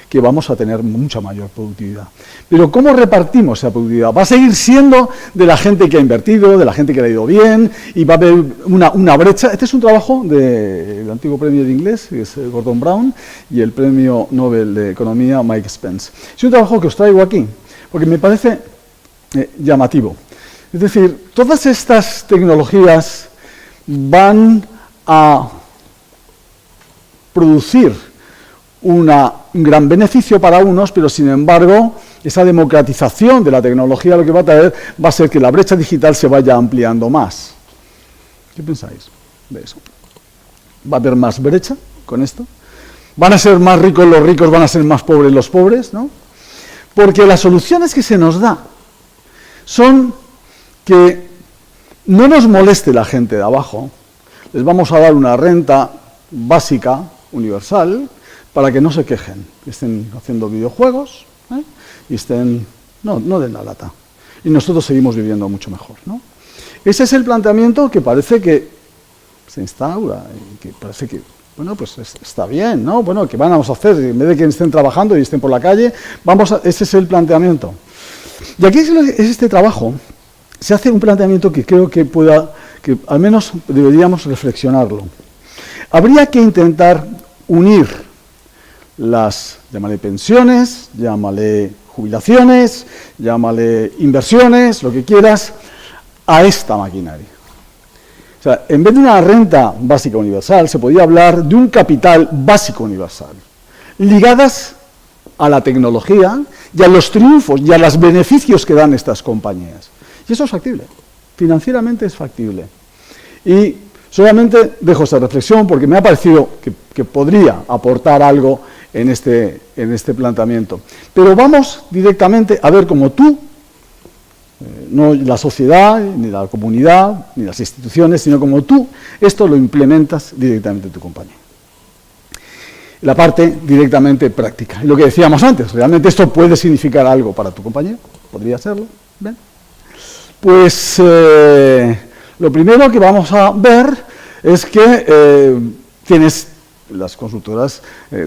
que vamos a tener mucha mayor productividad. Pero ¿cómo repartimos esa productividad? Va a seguir siendo de la gente que ha invertido, de la gente que le ha ido bien, y va a haber una brecha. Este es un trabajo del antiguo premio de inglés, que es Gordon Brown, y el premio Nobel de Economía, Mike Spence. Es un trabajo que os traigo aquí, porque me parece llamativo. Es decir, todas estas tecnologías van a producir un gran beneficio para unos, pero sin embargo, esa democratización de la tecnología lo que va a traer va a ser que la brecha digital se vaya ampliando más. ¿Qué pensáis de eso? ¿Va a haber más brecha con esto? ¿Van a ser más ricos los ricos, van a ser más pobres los pobres? ¿No? Porque las soluciones que se nos da son que no nos moleste la gente de abajo, les vamos a dar una renta básica, universal, para que no se quejen, estén haciendo videojuegos y estén, no den la lata. Y nosotros seguimos viviendo mucho mejor, ¿no? Ese es el planteamiento que parece que se instaura, y que parece que, bueno, pues está bien, ¿no? Bueno, ¿qué vamos a hacer? En vez de que estén trabajando y estén por la calle, ese es el planteamiento. Y aquí es este trabajo, se hace un planteamiento que creo que que al menos deberíamos reflexionarlo. Habría que intentar unir llámale pensiones, llámale jubilaciones, llámale inversiones, lo que quieras, a esta maquinaria. O sea, en vez de una renta básica universal, se podría hablar de un capital básico universal, ligadas a la tecnología y a los triunfos y a los beneficios que dan estas compañías. Y eso es factible, financieramente es factible. Y solamente dejo esta reflexión porque me ha parecido que podría aportar algo en este planteamiento. Pero vamos directamente a ver cómo tú, no la sociedad, ni la comunidad, ni las instituciones, sino como tú esto lo implementas directamente en tu compañía. La parte directamente práctica. Y lo que decíamos antes, realmente esto puede significar algo para tu compañía, podría serlo. ¿Ven? Pues lo primero que vamos a ver es que tienes, las consultoras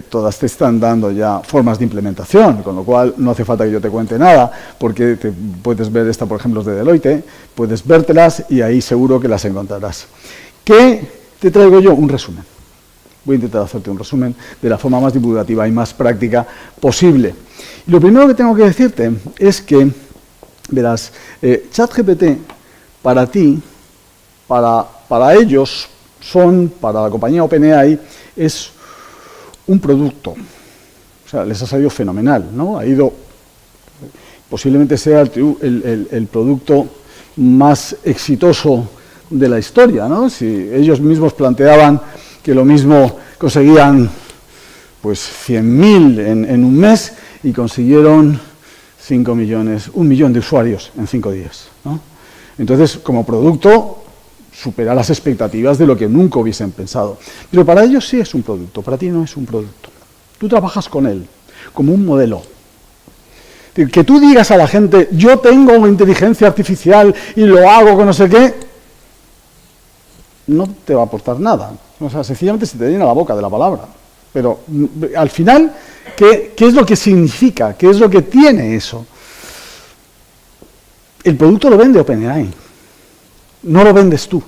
todas te están dando ya formas de implementación, con lo cual no hace falta que yo te cuente nada, porque te puedes ver esta, por ejemplo, es de Deloitte, puedes vértelas y ahí seguro que las encontrarás. ¿Qué te traigo yo? Un resumen. Voy a intentar hacerte un resumen de la forma más divulgativa y más práctica posible. Y lo primero que tengo que decirte es que, verás, ChatGPT para ti, para ellos, para la compañía OpenAI, es un producto. O sea, les ha salido fenomenal, ¿no? Ha ido, posiblemente sea el producto más exitoso de la historia, ¿no? Si ellos mismos planteaban que lo mismo conseguían pues 100.000 en un mes y consiguieron 5 millones, 1 millón de usuarios en 5 días, ¿no? Entonces, como producto, supera las expectativas de lo que nunca hubiesen pensado. Pero para ellos sí es un producto, para ti no es un producto. Tú trabajas con él como un modelo. Que tú digas a la gente, yo tengo una inteligencia artificial y lo hago con no sé qué, no te va a aportar nada. O sea, sencillamente se te llena la boca de la palabra. Pero al final, ¿qué es lo que significa? ¿Qué es lo que tiene eso? El producto lo vende OpenAI. No lo vendes tú.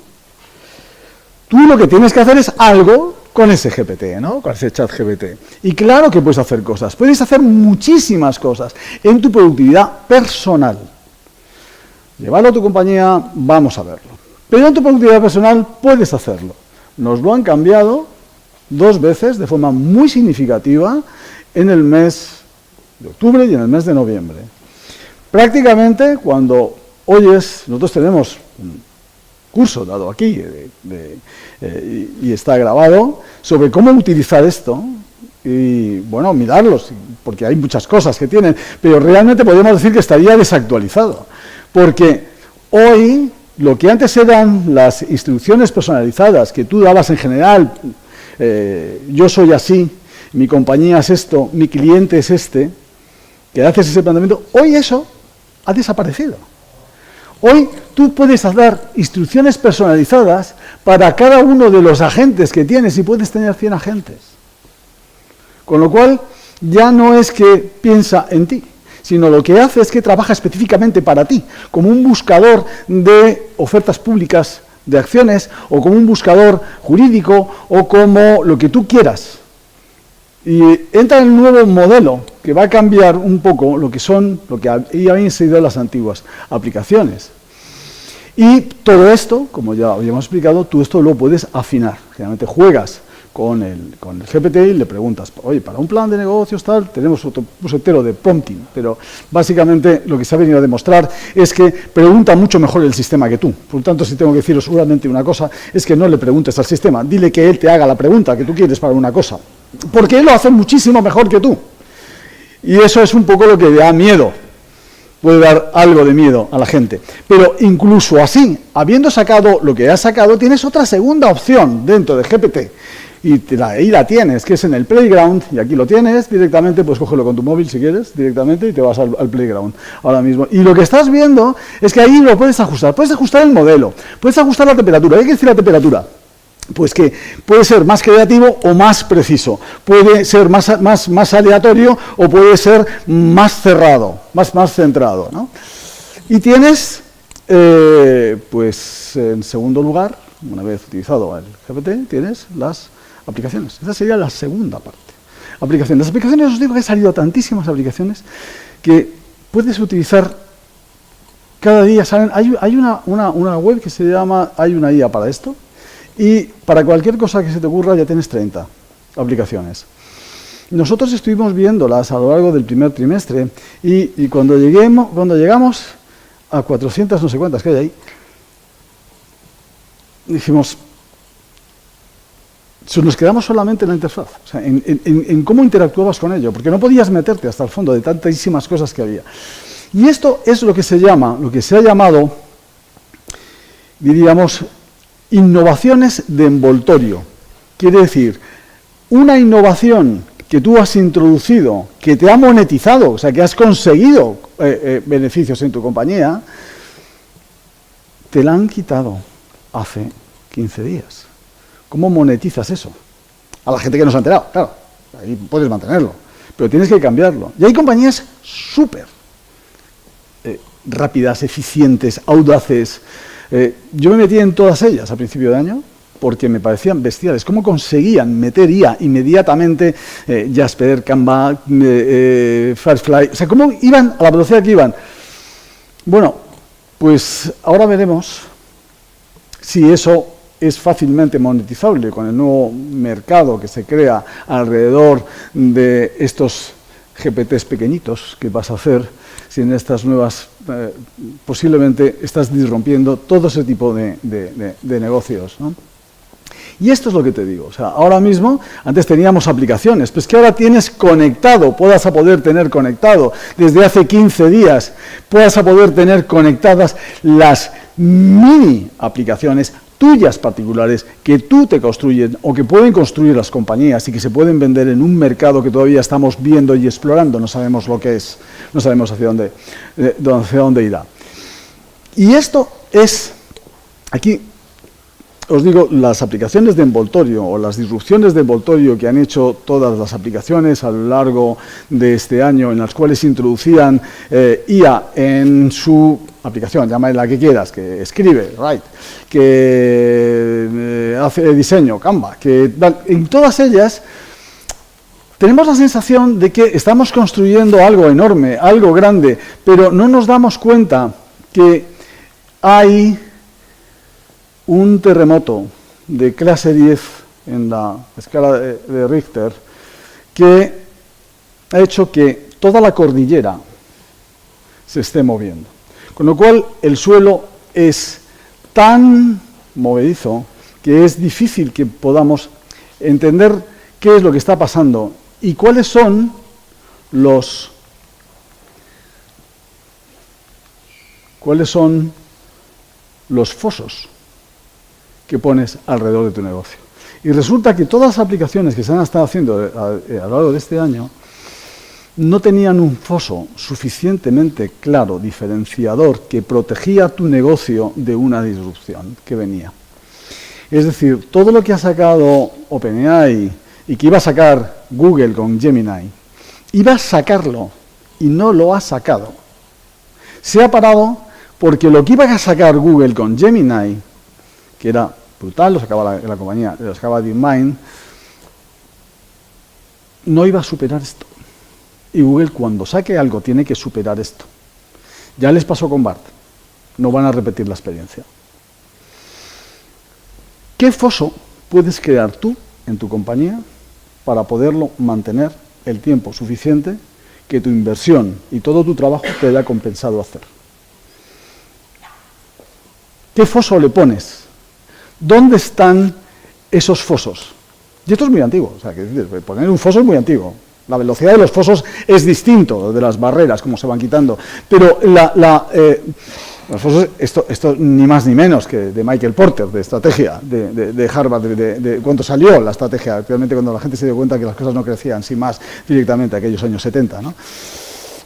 Tú lo que tienes que hacer es algo con ese GPT, ¿no? Con ese ChatGPT. Y claro que puedes hacer cosas. Puedes hacer muchísimas cosas en tu productividad personal. Llevarlo a tu compañía, vamos a verlo. Pero en tu productividad personal puedes hacerlo. Nos lo han cambiado 2 veces de forma muy significativa en el mes de octubre y en el mes de noviembre. Prácticamente cuando oyes, nosotros tenemos un curso dado aquí y está grabado sobre cómo utilizar esto y, bueno, mirarlos, porque hay muchas cosas que tienen, pero realmente podemos decir que estaría desactualizado, porque hoy lo que antes eran las instrucciones personalizadas que tú dabas en general, yo soy así, mi compañía es esto, mi cliente es este, que haces ese planteamiento, hoy eso ha desaparecido. Hoy tú puedes dar instrucciones personalizadas para cada uno de los agentes que tienes y puedes tener 100 agentes. Con lo cual, ya no es que piensa en ti, sino lo que hace es que trabaja específicamente para ti, como un buscador de ofertas públicas de acciones, o como un buscador jurídico, o como lo que tú quieras. Y entra en un nuevo modelo que va a cambiar un poco lo que habían sido las antiguas aplicaciones. Y todo esto, como ya habíamos explicado, tú esto lo puedes afinar. Generalmente juegas con el GPT y le preguntas, oye, para un plan de negocios tal, tenemos otro curso entero de prompting, pero básicamente lo que se ha venido a demostrar es que pregunta mucho mejor el sistema que tú. Por lo tanto, si tengo que deciros seguramente una cosa, es que no le preguntes al sistema, dile que él te haga la pregunta que tú quieres para una cosa, porque él lo hace muchísimo mejor que tú. Y eso es un poco lo que da miedo, puede dar algo de miedo a la gente. Pero incluso así, habiendo sacado lo que has sacado, tienes otra segunda opción dentro de GPT. Y ahí la tienes, que es en el Playground, y aquí lo tienes directamente, pues cógelo con tu móvil si quieres, directamente, y te vas al Playground ahora mismo. Y lo que estás viendo es que ahí lo puedes ajustar el modelo, puedes ajustar la temperatura. ¿Qué quiere decir la temperatura? Pues que puede ser más creativo o más preciso, puede ser más aleatorio o puede ser más cerrado, más centrado, ¿no? Y tienes, pues en segundo lugar, una vez utilizado el GPT, tienes las aplicaciones. Esa sería la segunda parte. Aplicaciones. Las aplicaciones, os digo que han salido tantísimas aplicaciones que puedes utilizar cada día. ¿Saben? Hay una web que se llama, hay una IA para esto, y para cualquier cosa que se te ocurra ya tienes 30 aplicaciones. Nosotros estuvimos viéndolas a lo largo del primer trimestre y cuando llegamos a 400 no sé cuántas que hay ahí, dijimos, nos quedamos solamente en la interfaz, o sea, en cómo interactuabas con ello, porque no podías meterte hasta el fondo de tantísimas cosas que había. Y esto es lo que se ha llamado, diríamos, innovaciones de envoltorio. Quiere decir, una innovación que tú has introducido, que te ha monetizado, o sea, que has conseguido beneficios en tu compañía, te la han quitado hace 15 días. ¿Cómo monetizas eso? A la gente que no se ha enterado, claro, ahí puedes mantenerlo, pero tienes que cambiarlo. Y hay compañías súper rápidas, eficientes, audaces. Yo me metí en todas ellas a principio de año porque me parecían bestiales. ¿Cómo conseguían meter IA inmediatamente? Jasper, Canva, Firefly, o sea, ¿cómo iban a la velocidad que iban? Bueno, pues ahora veremos si eso es fácilmente monetizable con el nuevo mercado que se crea alrededor de estos GPTs pequeñitos que vas a hacer, si en estas nuevas, posiblemente estás disrumpiendo todo ese tipo de negocios, ¿no? Y esto es lo que te digo, o sea, ahora mismo, antes teníamos aplicaciones, pues que ahora tienes conectado, puedas a poder tener conectado, desde hace 15 días, puedas a poder tener conectadas las mini aplicaciones tuyas particulares que tú te construyen o que pueden construir las compañías y que se pueden vender en un mercado que todavía estamos viendo y explorando, no sabemos lo que es, no sabemos hacia dónde irá. Y esto es, aquí os digo, las aplicaciones de envoltorio o las disrupciones de envoltorio que han hecho todas las aplicaciones a lo largo de este año, en las cuales introducían IA en su aplicación, llámale la que quieras, que escribe, write, que hace diseño, Canva, que en todas ellas tenemos la sensación de que estamos construyendo algo enorme, algo grande, pero no nos damos cuenta que hay un terremoto de clase 10 en la escala de Richter que ha hecho que toda la cordillera se esté moviendo. Con lo cual, el suelo es tan movedizo que es difícil que podamos entender qué es lo que está pasando y cuáles son los fosos que pones alrededor de tu negocio. Y resulta que todas las aplicaciones que se han estado haciendo a lo largo de este año no tenían un foso suficientemente claro, diferenciador, que protegía tu negocio de una disrupción que venía. Es decir, todo lo que ha sacado OpenAI y que iba a sacar Google con Gemini, iba a sacarlo y no lo ha sacado. Se ha parado porque lo que iba a sacar Google con Gemini, que era brutal, lo sacaba la compañía, lo sacaba DeepMind, no iba a superar esto. Y Google, cuando saque algo, tiene que superar esto. Ya les pasó con BART. No van a repetir la experiencia. ¿Qué foso puedes crear tú en tu compañía para poderlo mantener el tiempo suficiente que tu inversión y todo tu trabajo te haya compensado hacer? ¿Qué foso le pones? ¿Dónde están esos fosos? Y esto es muy antiguo, o sea, que poner un foso es muy antiguo. La velocidad de los fosos es distinto de las barreras, como se van quitando. Pero los fosos, esto ni más ni menos que de Michael Porter, de estrategia, de Harvard, de cuando salió la estrategia, realmente cuando la gente se dio cuenta que las cosas no crecían, sin más, directamente, aquellos años 70, ¿no?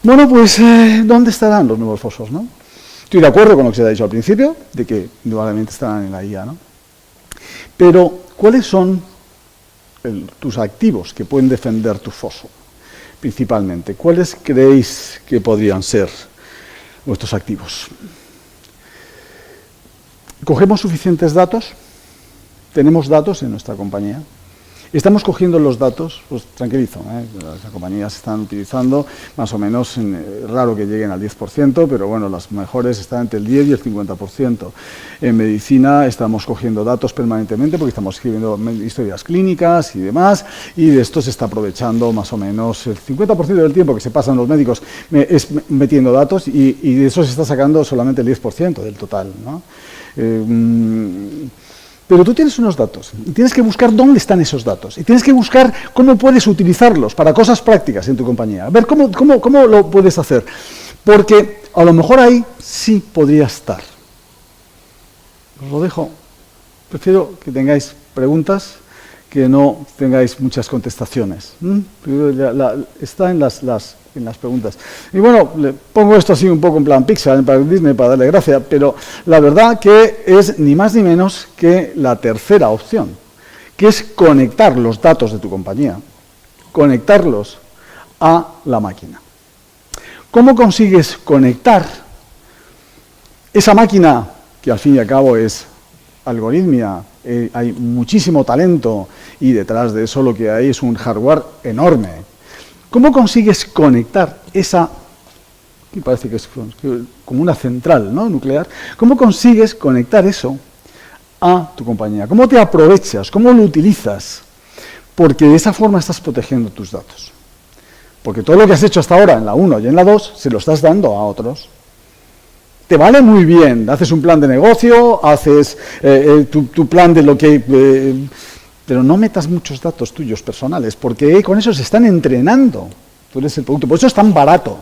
Bueno, pues, ¿dónde estarán los nuevos fosos, no? Estoy de acuerdo con lo que se ha dicho al principio, de que indudablemente estarán en la IA, ¿no? Pero, ¿cuáles son tus activos que pueden defender tu foso, principalmente? ¿Cuáles creéis que podrían ser vuestros activos? ¿Cogemos suficientes datos? ¿Tenemos datos en nuestra compañía? Estamos cogiendo los datos, pues tranquilizo, las compañías están utilizando más o menos, raro que lleguen al 10%, pero bueno, las mejores están entre el 10 y el 50%. En medicina estamos cogiendo datos permanentemente porque estamos escribiendo historias clínicas y demás, y de esto se está aprovechando más o menos el 50% del tiempo que se pasan los médicos es metiendo datos, y de eso se está sacando solamente el 10% del total, ¿no? Pero tú tienes unos datos y tienes que buscar dónde están esos datos y tienes que buscar cómo puedes utilizarlos para cosas prácticas en tu compañía. A ver cómo lo puedes hacer, porque a lo mejor ahí sí podría estar. Os lo dejo. Prefiero que tengáis preguntas que no tengáis muchas contestaciones. Está en las preguntas. Y bueno, le pongo esto así un poco en plan Pixar, para Disney, para darle gracia, pero la verdad que es ni más ni menos que la tercera opción, que es conectar los datos de tu compañía, conectarlos a la máquina. ¿Cómo consigues conectar esa máquina, que al fin y al cabo es algoritmia? Hay muchísimo talento y detrás de eso lo que hay es un hardware enorme. ¿Cómo consigues conectar esa, que parece que es como una central, ¿no?, nuclear? ¿Cómo consigues conectar eso a tu compañía? ¿Cómo te aprovechas? ¿Cómo lo utilizas? Porque de esa forma estás protegiendo tus datos. Porque todo lo que has hecho hasta ahora en la 1 y en la 2 se lo estás dando a otros. Te vale muy bien, haces un plan de negocio, haces tu plan de lo que... pero no metas muchos datos tuyos personales, porque con eso se están entrenando. Tú eres el producto, por eso es tan barato,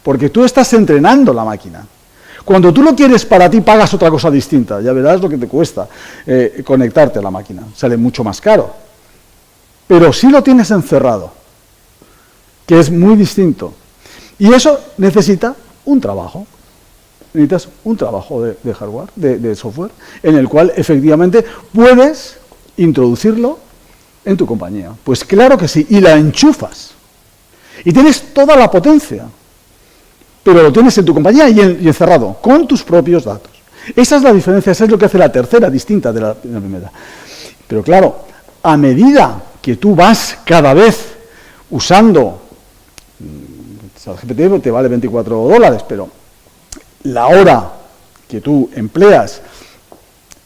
porque tú estás entrenando la máquina. Cuando tú lo quieres para ti, pagas otra cosa distinta, ya verás lo que te cuesta conectarte a la máquina, sale mucho más caro. Pero si lo tienes encerrado, que es muy distinto, y eso necesita un trabajo. Necesitas un trabajo de hardware, de software, en el cual efectivamente puedes introducirlo en tu compañía. Pues claro que sí, y la enchufas. Y tienes toda la potencia, pero lo tienes en tu compañía y encerrado, con tus propios datos. Esa es la diferencia, esa es lo que hace la tercera, distinta de la primera. Pero claro, a medida que tú vas cada vez usando, ChatGPT te vale $24, pero la hora que tú empleas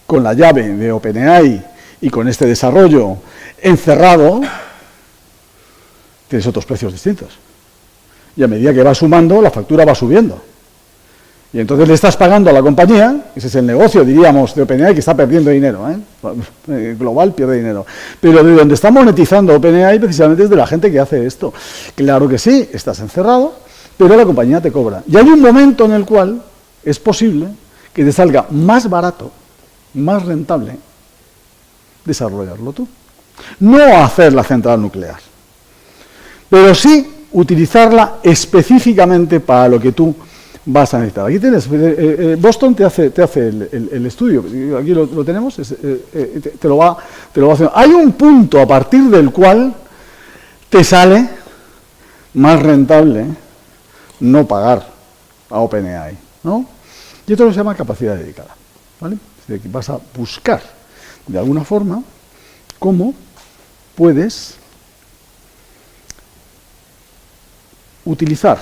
con la llave de OpenAI y con este desarrollo encerrado, tienes otros precios distintos. Y a medida que vas sumando, la factura va subiendo. Y entonces le estás pagando a la compañía, ese es el negocio, diríamos, de OpenAI, que está perdiendo dinero, global pierde dinero. Pero de donde está monetizando OpenAI precisamente es de la gente que hace esto. Claro que sí, estás encerrado, pero la compañía te cobra. Y hay un momento en el cual es posible que te salga más barato, más rentable, desarrollarlo tú. No hacer la central nuclear, pero sí utilizarla específicamente para lo que tú vas a necesitar. Aquí tienes, Boston te hace el estudio, aquí lo tenemos, te lo va haciendo. Hay un punto a partir del cual te sale más rentable no pagar a OpenAI, ¿no? Y esto se llama capacidad dedicada, ¿vale? Es decir, que vas a buscar de alguna forma cómo puedes utilizar.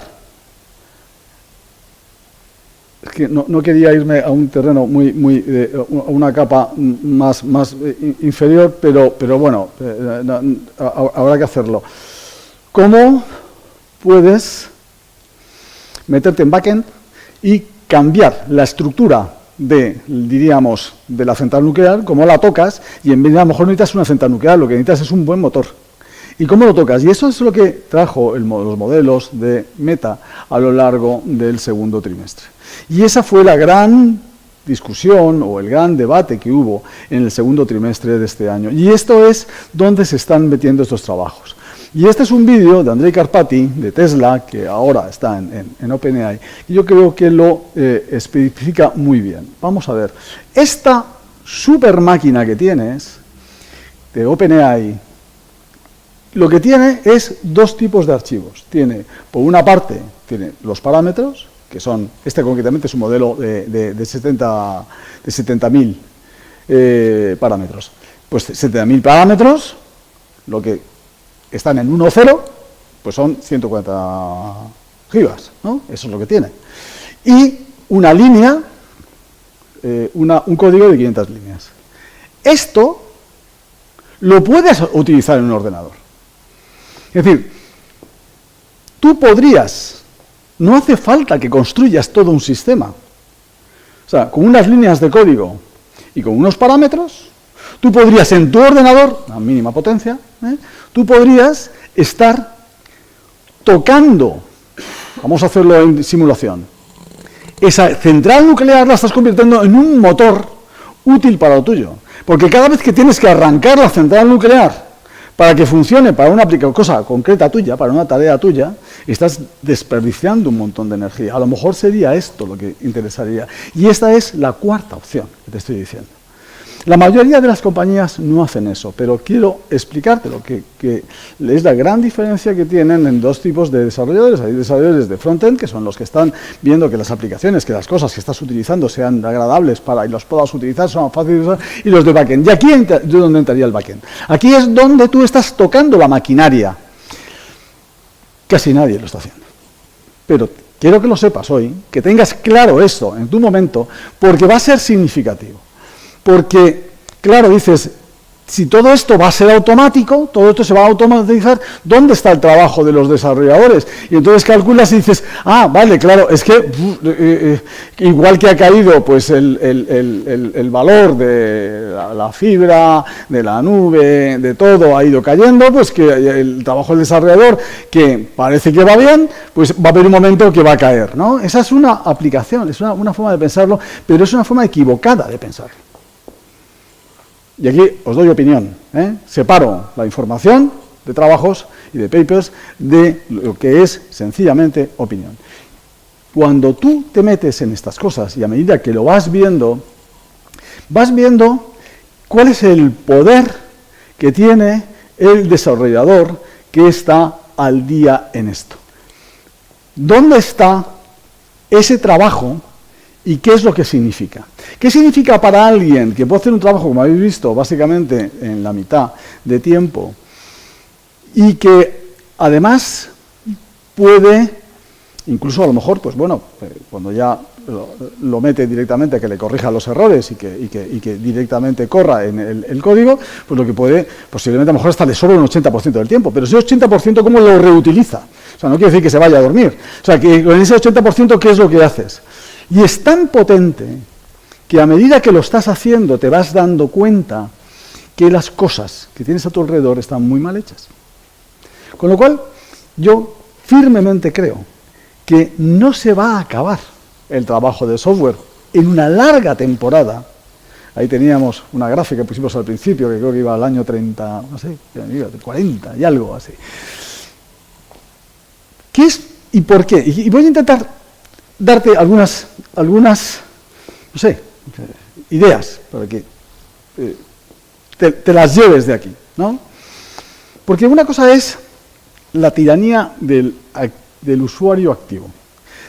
Es que no quería irme a un terreno a una capa más inferior, pero bueno, habrá que hacerlo. ¿Cómo puedes meterte en backend y cambiar la estructura diríamos, de la central nuclear, cómo la tocas, y en vez de a lo mejor no necesitas una central nuclear, lo que necesitas es un buen motor? ¿Y cómo lo tocas? Y eso es lo que trajo los modelos de Meta a lo largo del segundo trimestre. Y esa fue la gran discusión o el gran debate que hubo en el segundo trimestre de este año. Y esto es donde se están metiendo estos trabajos. Y este es un vídeo de Andrej Karpathy, de Tesla, que ahora está en OpenAI, y yo creo que lo especifica muy bien. Vamos a ver. Esta super máquina que tienes, de OpenAI, lo que tiene es dos tipos de archivos. Tiene, por una parte, tiene los parámetros, que son, este concretamente es un modelo de 70.000 parámetros. Pues 70.000 parámetros lo que están en 1.0, pues son 140 gigas, ¿no? Eso es lo que tiene. Y una línea, un código de 500 líneas. Esto lo puedes utilizar en un ordenador. Es decir, tú podrías, no hace falta que construyas todo un sistema. O sea, con unas líneas de código y con unos parámetros, tú podrías en tu ordenador, a mínima potencia, tú podrías estar tocando, vamos a hacerlo en simulación, esa central nuclear la estás convirtiendo en un motor útil para lo tuyo. Porque cada vez que tienes que arrancar la central nuclear para que funcione para una cosa concreta tuya, para una tarea tuya, estás desperdiciando un montón de energía. A lo mejor sería esto lo que interesaría. Y esta es la cuarta opción que te estoy diciendo. La mayoría de las compañías no hacen eso, pero quiero explicarte lo que es la gran diferencia que tienen en dos tipos de desarrolladores. Hay desarrolladores de frontend, que son los que están viendo que las aplicaciones, que las cosas que estás utilizando sean agradables y los puedas utilizar, son fáciles de usar, y los de backend. Y aquí es donde entraría el backend. Aquí es donde tú estás tocando la maquinaria. Casi nadie lo está haciendo. Pero quiero que lo sepas hoy, que tengas claro esto en tu momento, porque va a ser significativo. Porque, claro, dices, si todo esto va a ser automático, todo esto se va a automatizar, ¿dónde está el trabajo de los desarrolladores? Y entonces calculas y dices, vale, claro, es que igual que ha caído pues el valor de la fibra, de la nube, de todo ha ido cayendo, pues que el trabajo del desarrollador, que parece que va bien, pues va a haber un momento que va a caer, ¿no? Esa es una aplicación, es una forma de pensarlo, pero es una forma equivocada de pensarlo. Y aquí os doy opinión, separo la información de trabajos y de papers de lo que es sencillamente opinión. Cuando tú te metes en estas cosas y a medida que lo vas viendo cuál es el poder que tiene el desarrollador que está al día en esto. ¿Dónde está ese trabajo? ¿Y qué es lo que significa? ¿Qué significa para alguien que puede hacer un trabajo, como habéis visto, básicamente en la mitad de tiempo, y que además puede, incluso a lo mejor, pues bueno, cuando ya lo mete directamente, que le corrija los errores y que directamente corra en el código, pues lo que puede, posiblemente a lo mejor hasta le sobra un 80% del tiempo, pero ese 80% ¿cómo lo reutiliza? O sea, no quiere decir que se vaya a dormir. O sea, que en ese 80% ¿qué es lo que haces? Y es tan potente que a medida que lo estás haciendo te vas dando cuenta que las cosas que tienes a tu alrededor están muy mal hechas. Con lo cual, yo firmemente creo que no se va a acabar el trabajo de software en una larga temporada. Ahí teníamos una gráfica que pusimos al principio, que creo que iba al año 30, no sé, 40 y algo así. ¿Qué es y por qué? Y voy a intentar darte algunas, no sé, ideas para que te las lleves de aquí, ¿no? Porque una cosa es la tiranía del usuario activo.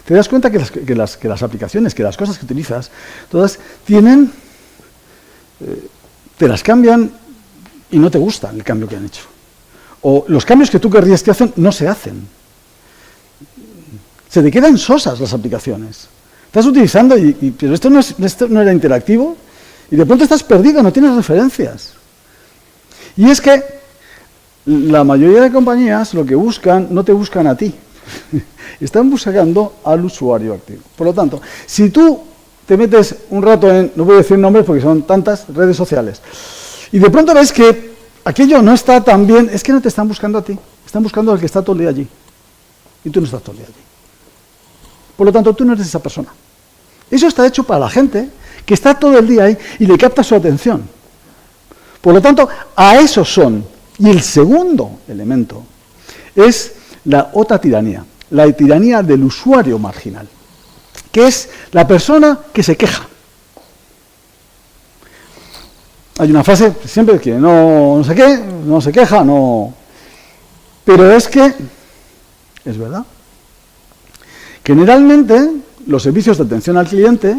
Te das cuenta que las aplicaciones, que las cosas que utilizas, todas tienen, te las cambian y no te gusta el cambio que han hecho. O los cambios que tú querrías que hacen no se hacen. Se te quedan sosas las aplicaciones. Estás utilizando, pero esto no era interactivo, y de pronto estás perdido, no tienes referencias. Y es que la mayoría de compañías lo que buscan, no te buscan a ti, están buscando al usuario activo. Por lo tanto, si tú te metes un rato en, no voy a decir nombres porque son tantas redes sociales, y de pronto ves que aquello no está tan bien, es que no te están buscando a ti, están buscando al que está todo el día allí. Y tú no estás todo el día allí. Por lo tanto, tú no eres esa persona. Eso está hecho para la gente que está todo el día ahí y le capta su atención. Por lo tanto, a esos son. Y el segundo elemento es la otra tiranía, la tiranía del usuario marginal, que es la persona que se queja. Hay una frase siempre que no sé qué, no se queja, no. Pero es que, es verdad. Generalmente, los servicios de atención al cliente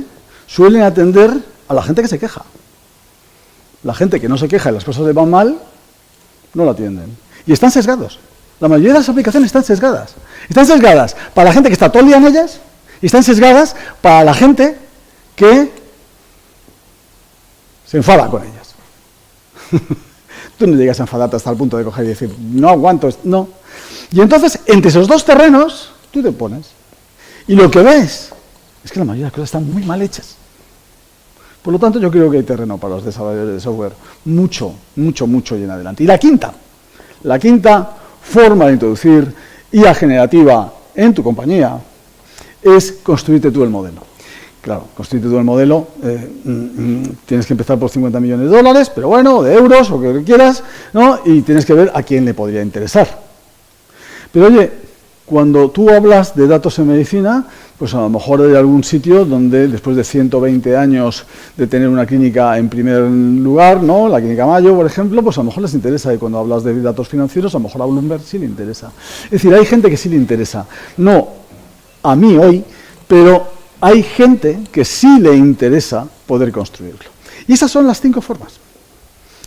suelen atender a la gente que se queja. La gente que no se queja y las cosas le van mal, no lo atienden. Y están sesgados. La mayoría de las aplicaciones están sesgadas. Están sesgadas para la gente que está todo el día en ellas y están sesgadas para la gente que se enfada con ellas. Tú no llegas a enfadarte hasta el punto de coger y decir, no aguanto esto, no. Y entonces, entre esos dos terrenos, tú te pones. Y lo que ves es que la mayoría de las cosas están muy mal hechas. Por lo tanto, yo creo que hay terreno para los desarrolladores de software mucho, mucho, mucho y en adelante. Y la quinta forma de introducir IA generativa en tu compañía es construirte tú el modelo. Claro, construirte tú el modelo, tienes que empezar por 50 millones de dólares, pero bueno, de euros o que quieras, ¿no? Y tienes que ver a quién le podría interesar. Pero oye, cuando tú hablas de datos en medicina, pues a lo mejor hay algún sitio donde después de 120 años de tener una clínica en primer lugar, ¿no? La clínica Mayo, por ejemplo, pues a lo mejor les interesa, y cuando hablas de datos financieros, a lo mejor a Bloomberg sí le interesa. Es decir, hay gente que sí le interesa, no a mí hoy, pero hay gente que sí le interesa poder construirlo. Y esas son las 5 formas.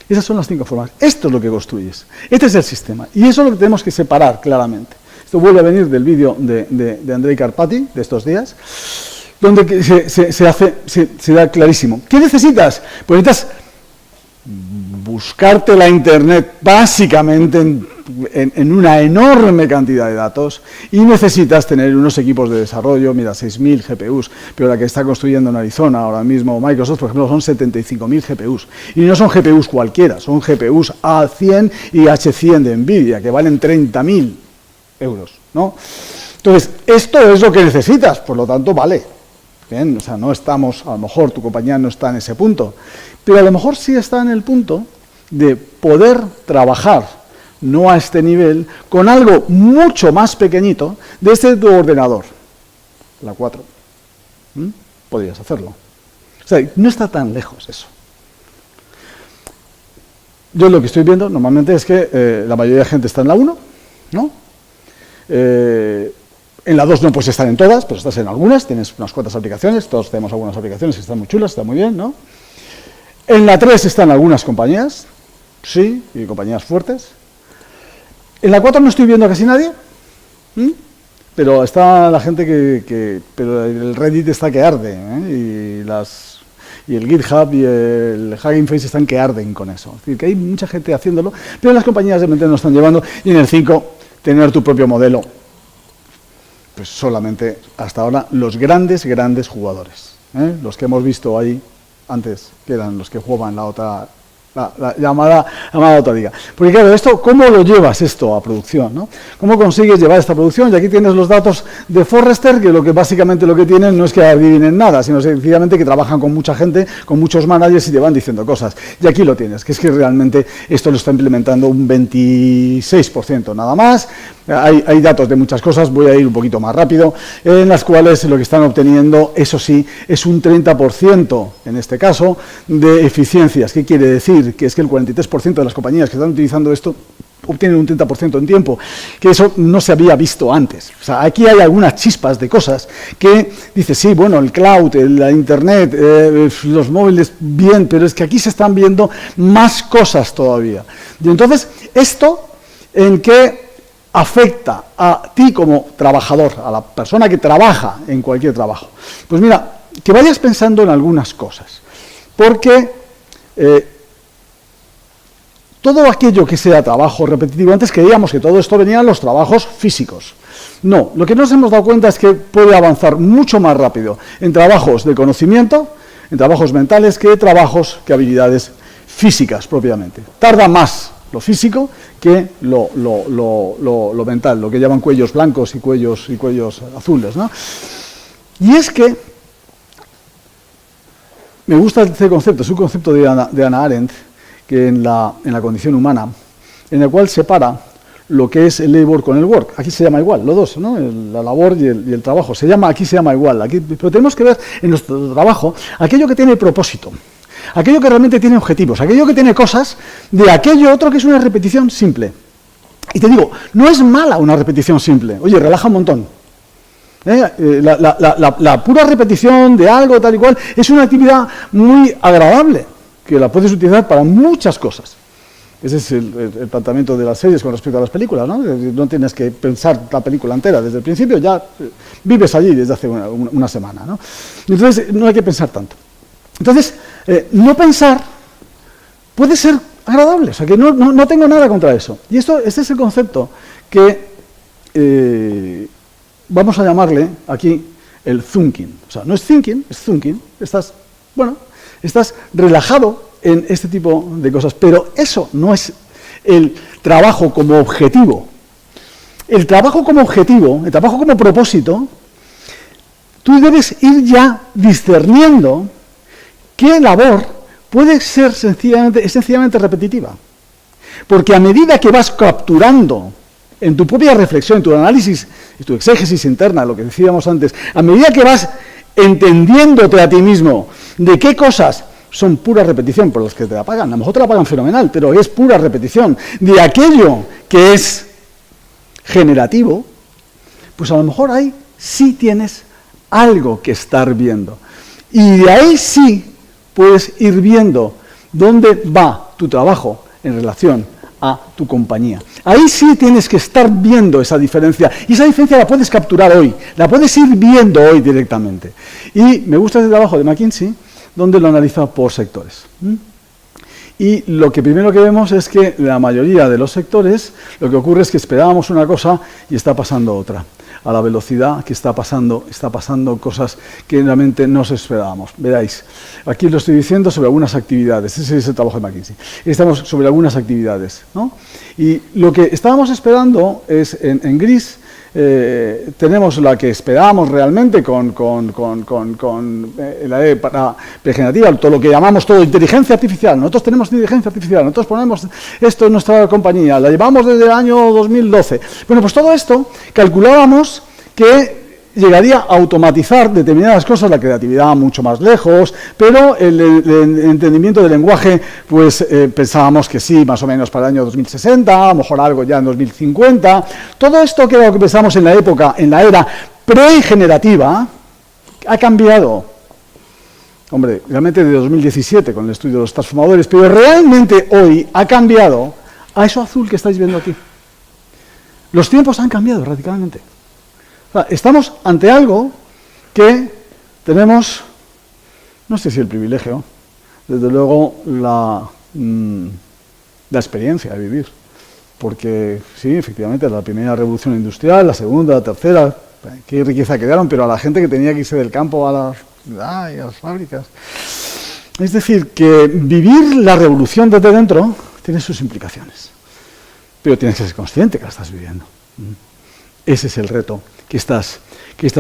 Esas son las 5 formas. Esto es lo que construyes. Este es el sistema. Y eso es lo que tenemos que separar claramente. Esto vuelve a venir del vídeo de Andrei Karpathy de estos días, donde se da clarísimo. ¿Qué necesitas? Pues necesitas buscarte la Internet básicamente en una enorme cantidad de datos y necesitas tener unos equipos de desarrollo, mira, 6.000 GPUs, pero la que está construyendo en Arizona ahora mismo Microsoft, por ejemplo, son 75.000 GPUs. Y no son GPUs cualquiera, son GPUs A100 y H100 de NVIDIA, que valen 30.000 euros, ¿no? Entonces, esto es lo que necesitas, por lo tanto, vale. Bien, o sea, no estamos, a lo mejor tu compañía no está en ese punto, pero a lo mejor sí está en el punto de poder trabajar, no a este nivel, con algo mucho más pequeñito desde tu ordenador, la 4. Podrías hacerlo. O sea, no está tan lejos eso. Yo lo que estoy viendo normalmente es que la mayoría de gente está en la 1, ¿no? En la 2 no puedes estar en todas, pero estás en algunas, tienes unas cuantas aplicaciones, todos tenemos algunas aplicaciones que están muy chulas, están muy bien, ¿no? En la 3 están algunas compañías, sí, y compañías fuertes. En la 4 no estoy viendo a casi nadie, pero está la gente pero el Reddit está que arde, ¿eh? Y el GitHub y el Hugging Face están que arden con eso. Es decir, que hay mucha gente haciéndolo, pero las compañías de repente no están llevando. Y en el 5, tener tu propio modelo. Pues solamente hasta ahora los grandes jugadores, los que hemos visto ahí antes, que eran los que jugaban la llamada otra liga. Porque claro, esto, ¿cómo lo llevas esto a producción, ¿no? ¿Cómo consigues llevar esta producción? Y aquí tienes los datos de Forrester, que básicamente lo que tienen no es que adivinen nada, sino sencillamente que trabajan con mucha gente, con muchos managers y te van diciendo cosas. Y aquí lo tienes, que es que realmente esto lo está implementando un 26% nada más. Hay datos de muchas cosas, voy a ir un poquito más rápido, en las cuales lo que están obteniendo, eso sí, es un 30%, en este caso, de eficiencias. ¿Qué quiere decir? Que es que el 43% de las compañías que están utilizando esto obtienen un 30% en tiempo, que eso no se había visto antes. O sea, aquí hay algunas chispas de cosas que dices, sí, bueno, el cloud, la internet, los móviles, bien, pero es que aquí se están viendo más cosas todavía. Y entonces, ¿esto en qué afecta a ti como trabajador, a la persona que trabaja en cualquier trabajo? Pues mira, que vayas pensando en algunas cosas, porque todo aquello que sea trabajo repetitivo, antes creíamos que todo esto venía en los trabajos físicos. No, lo que nos hemos dado cuenta es que puede avanzar mucho más rápido en trabajos de conocimiento, en trabajos mentales, que habilidades físicas propiamente. Tarda más lo físico que lo mental, lo que llaman cuellos blancos y cuellos azules, ¿no? Y es que me gusta este concepto, es un concepto de Hannah Arendt, que en la condición humana, en el cual separa lo que es el labor con el work. Aquí se llama igual, los dos, ¿no? La labor y el trabajo. Aquí se llama igual. Pero tenemos que ver en nuestro trabajo aquello que tiene propósito, aquello que realmente tiene objetivos, aquello que tiene cosas, de aquello otro que es una repetición simple. Y te digo, no es mala una repetición simple. Oye, relaja un montón. La pura repetición de algo tal y cual es una actividad muy agradable, que la puedes utilizar para muchas cosas. Ese es el planteamiento de las series con respecto a las películas, ¿no? No tienes que pensar la película entera desde el principio, ya vives allí desde hace una semana, ¿no? Entonces, no hay que pensar tanto. Entonces, no pensar puede ser agradable, o sea, que no tengo nada contra eso. Y este es el concepto que vamos a llamarle aquí el thinking. O sea, no es thinking, es thinking. Estás relajado en este tipo de cosas, pero eso no es el trabajo como objetivo. El trabajo como objetivo, el trabajo como propósito, tú debes ir ya discerniendo qué labor puede ser sencillamente repetitiva. Porque a medida que vas capturando en tu propia reflexión, en tu análisis, en tu exégesis interna, lo que decíamos antes, a medida que vas entendiéndote a ti mismo de qué cosas son pura repetición por las que te la pagan, a lo mejor te la pagan fenomenal, pero es pura repetición de aquello que es generativo, pues a lo mejor ahí sí tienes algo que estar viendo. Y de ahí sí puedes ir viendo dónde va tu trabajo en relación a tu compañía. Ahí sí tienes que estar viendo esa diferencia, y esa diferencia la puedes capturar hoy, la puedes ir viendo hoy directamente. Y me gusta el trabajo de McKinsey, donde lo analiza por sectores. Y lo que primero que vemos es que la mayoría de los sectores, lo que ocurre es que esperábamos una cosa y está pasando otra. A la velocidad que está pasando cosas que realmente no esperábamos. Veráis, aquí lo estoy diciendo sobre algunas actividades, ese es el trabajo de McKinsey. Estamos sobre algunas actividades, ¿no? Y lo que estábamos esperando es, en gris, tenemos la que esperábamos realmente con la para pregenerativa, todo lo que llamamos todo inteligencia artificial. Nosotros tenemos inteligencia artificial, nosotros ponemos esto en nuestra compañía, la llevamos desde el año 2012. Bueno, pues todo esto calculábamos que llegaría a automatizar determinadas cosas, la creatividad mucho más lejos, pero el entendimiento del lenguaje, pues pensábamos que sí, más o menos para el año 2060, a lo mejor algo ya en 2050. Todo esto que era lo que pensamos en la era pregenerativa, ha cambiado. Hombre, realmente de 2017 con el estudio de los transformadores, pero realmente hoy ha cambiado a eso azul que estáis viendo aquí. Los tiempos han cambiado radicalmente. O sea, estamos ante algo que tenemos, no sé si el privilegio, desde luego la experiencia de vivir. Porque sí, efectivamente, la primera revolución industrial, la segunda, la tercera, qué riqueza quedaron, pero a la gente que tenía que irse del campo a la ciudad y a las fábricas. Es decir, que vivir la revolución desde dentro tiene sus implicaciones. Pero tienes que ser consciente que la estás viviendo. Ese es el reto que estás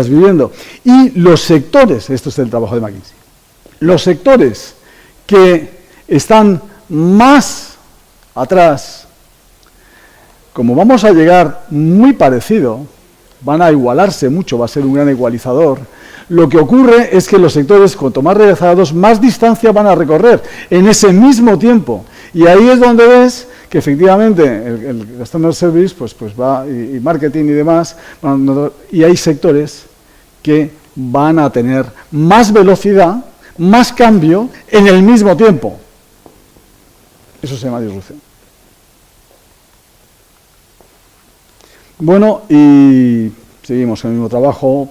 viviendo. Y los sectores, esto es el trabajo de McKinsey, los sectores que están más atrás, como vamos a llegar muy parecido, van a igualarse mucho, va a ser un gran igualizador, lo que ocurre es que los sectores, cuanto más rezados, más distancia van a recorrer en ese mismo tiempo. Y ahí es donde ves que efectivamente el Customer Service pues va, y marketing y demás, y hay sectores que van a tener más velocidad, más cambio en el mismo tiempo. Eso se llama disrupción. Bueno, y seguimos con el mismo trabajo,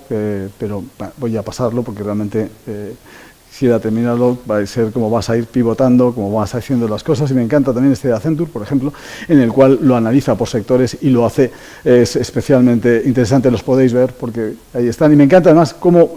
pero voy a pasarlo porque realmente quisiera terminarlo, va a ser cómo vas a ir pivotando, cómo vas haciendo las cosas, y me encanta también este de Accenture, por ejemplo, en el cual lo analiza por sectores y lo hace, es especialmente interesante, los podéis ver, porque ahí están, y me encanta además cómo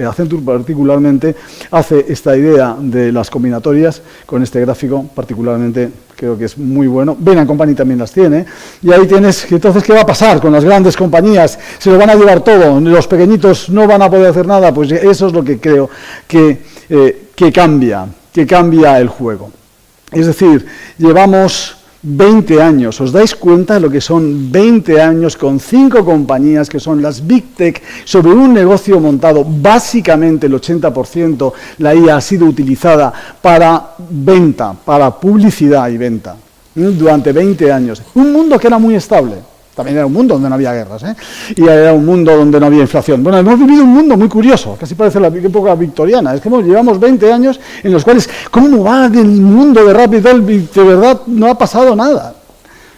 Accenture particularmente hace esta idea de las combinatorias, con este gráfico particularmente, creo que es muy bueno. Bain & Company también las tiene, y ahí tienes, entonces, ¿qué va a pasar con las grandes compañías? Se lo van a llevar todo, los pequeñitos no van a poder hacer nada, pues eso es lo que creo que cambia el juego. Es decir, llevamos 20 años, ¿os dais cuenta de lo que son 20 años con 5 compañías que son las Big Tech sobre un negocio montado? Básicamente el 80% la IA ha sido utilizada para venta, para publicidad y venta, durante 20 años. Un mundo que era muy estable. También era un mundo donde no había guerras, ¿eh? Y era un mundo donde no había inflación. Bueno, hemos vivido un mundo muy curioso, casi parece la época victoriana. Es que llevamos 20 años en los cuales, ¿cómo va el mundo de rápido? De verdad, no ha pasado nada.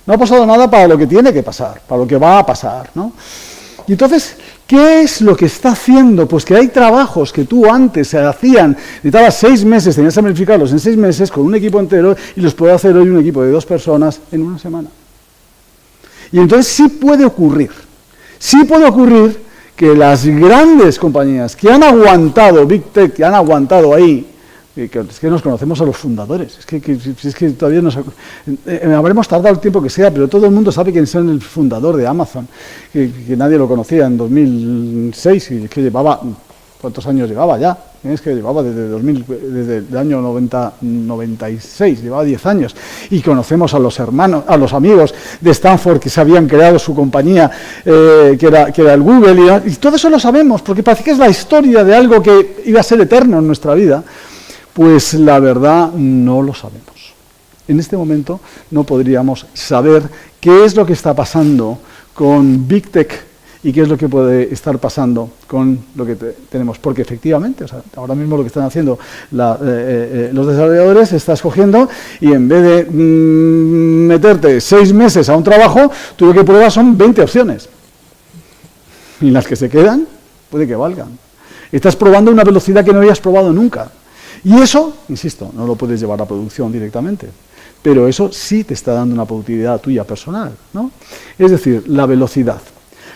No ha pasado nada para lo que tiene que pasar, para lo que va a pasar, ¿no? Y entonces, ¿qué es lo que está haciendo? Pues que hay trabajos que tú antes se hacían, necesitabas 6 meses, tenías que verificarlos en 6 meses con un equipo entero y los puede hacer hoy un equipo de 2 personas en una semana. Y entonces sí puede ocurrir que las grandes compañías que han aguantado, Big Tech, que han aguantado ahí, es que nos conocemos a los fundadores, es que todavía habremos tardado el tiempo que sea, pero todo el mundo sabe quién es el fundador de Amazon, que nadie lo conocía en 2006, y que llevaba, ¿cuántos años llevaba ya? Es que llevaba desde el año 96, llevaba 10 años, y conocemos a los amigos de Stanford que se habían creado su compañía, que era el Google, y todo eso lo sabemos, porque parece que es la historia de algo que iba a ser eterno en nuestra vida. Pues la verdad no lo sabemos. En este momento no podríamos saber qué es lo que está pasando con Big Tech y qué es lo que puede estar pasando con lo que tenemos. Porque efectivamente, o sea, ahora mismo lo que están haciendo los desarrolladores, estás cogiendo y en vez de meterte 6 meses a un trabajo, tú lo que pruebas son 20 opciones. Y las que se quedan, puede que valgan. Estás probando una velocidad que no habías probado nunca. Y eso, insisto, no lo puedes llevar a producción directamente, pero eso sí te está dando una productividad tuya personal, ¿no? Es decir, la velocidad.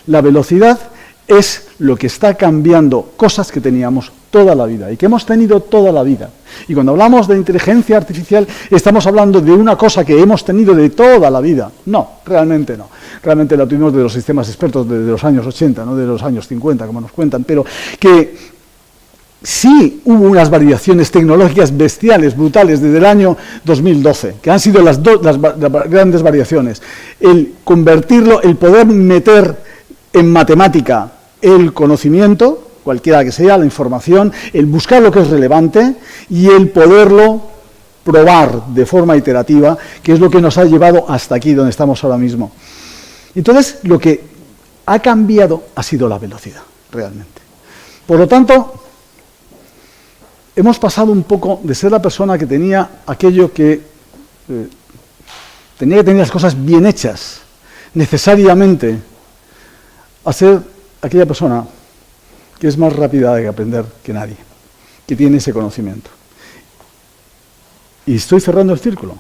La velocidad es lo que está cambiando cosas que teníamos toda la vida y que hemos tenido toda la vida. Y cuando hablamos de inteligencia artificial, estamos hablando de una cosa que hemos tenido de toda la vida. No, realmente no. Realmente la tuvimos de los sistemas expertos desde los años 80, no de los años 50, como nos cuentan, pero que sí hubo unas variaciones tecnológicas bestiales, brutales, desde el año 2012, que han sido las grandes variaciones. El convertirlo, el poder meter en matemática el conocimiento, cualquiera que sea, la información, el buscar lo que es relevante y el poderlo probar de forma iterativa, que es lo que nos ha llevado hasta aquí, donde estamos ahora mismo. Entonces, lo que ha cambiado ha sido la velocidad, realmente. Por lo tanto, hemos pasado un poco de ser la persona que tenía aquello que tenía que tener las cosas bien hechas, necesariamente, a ser aquella persona que es más rápida de aprender que nadie, que tiene ese conocimiento. Y estoy cerrando el círculo,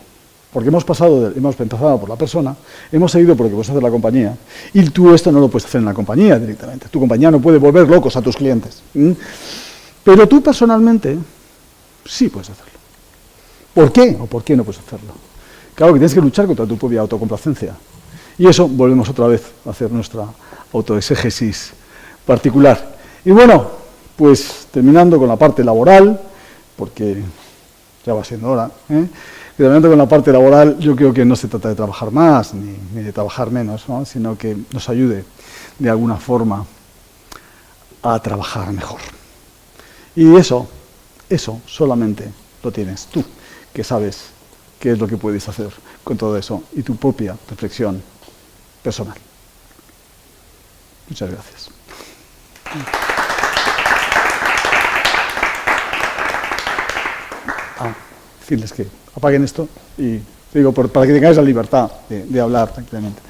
porque hemos empezado por la persona, hemos seguido por lo que puedes hacer la compañía, y tú esto no lo puedes hacer en la compañía directamente. Tu compañía no puede volver locos a tus clientes. Pero tú personalmente sí puedes hacerlo. ¿Por qué? ¿O por qué no puedes hacerlo? Claro que tienes que luchar contra tu propia autocomplacencia. Y eso volvemos otra vez a hacer nuestra autoexégesis particular. Y bueno, pues terminando con la parte laboral, porque ya va siendo hora, terminando con la parte laboral, yo creo que no se trata de trabajar más ni de trabajar menos, ¿no? Sino que nos ayude de alguna forma a trabajar mejor. Y eso solamente lo tienes tú, que sabes qué es lo que puedes hacer con todo eso y tu propia reflexión personal. Muchas gracias. Decirles que apaguen esto y digo para que tengáis la libertad de hablar tranquilamente.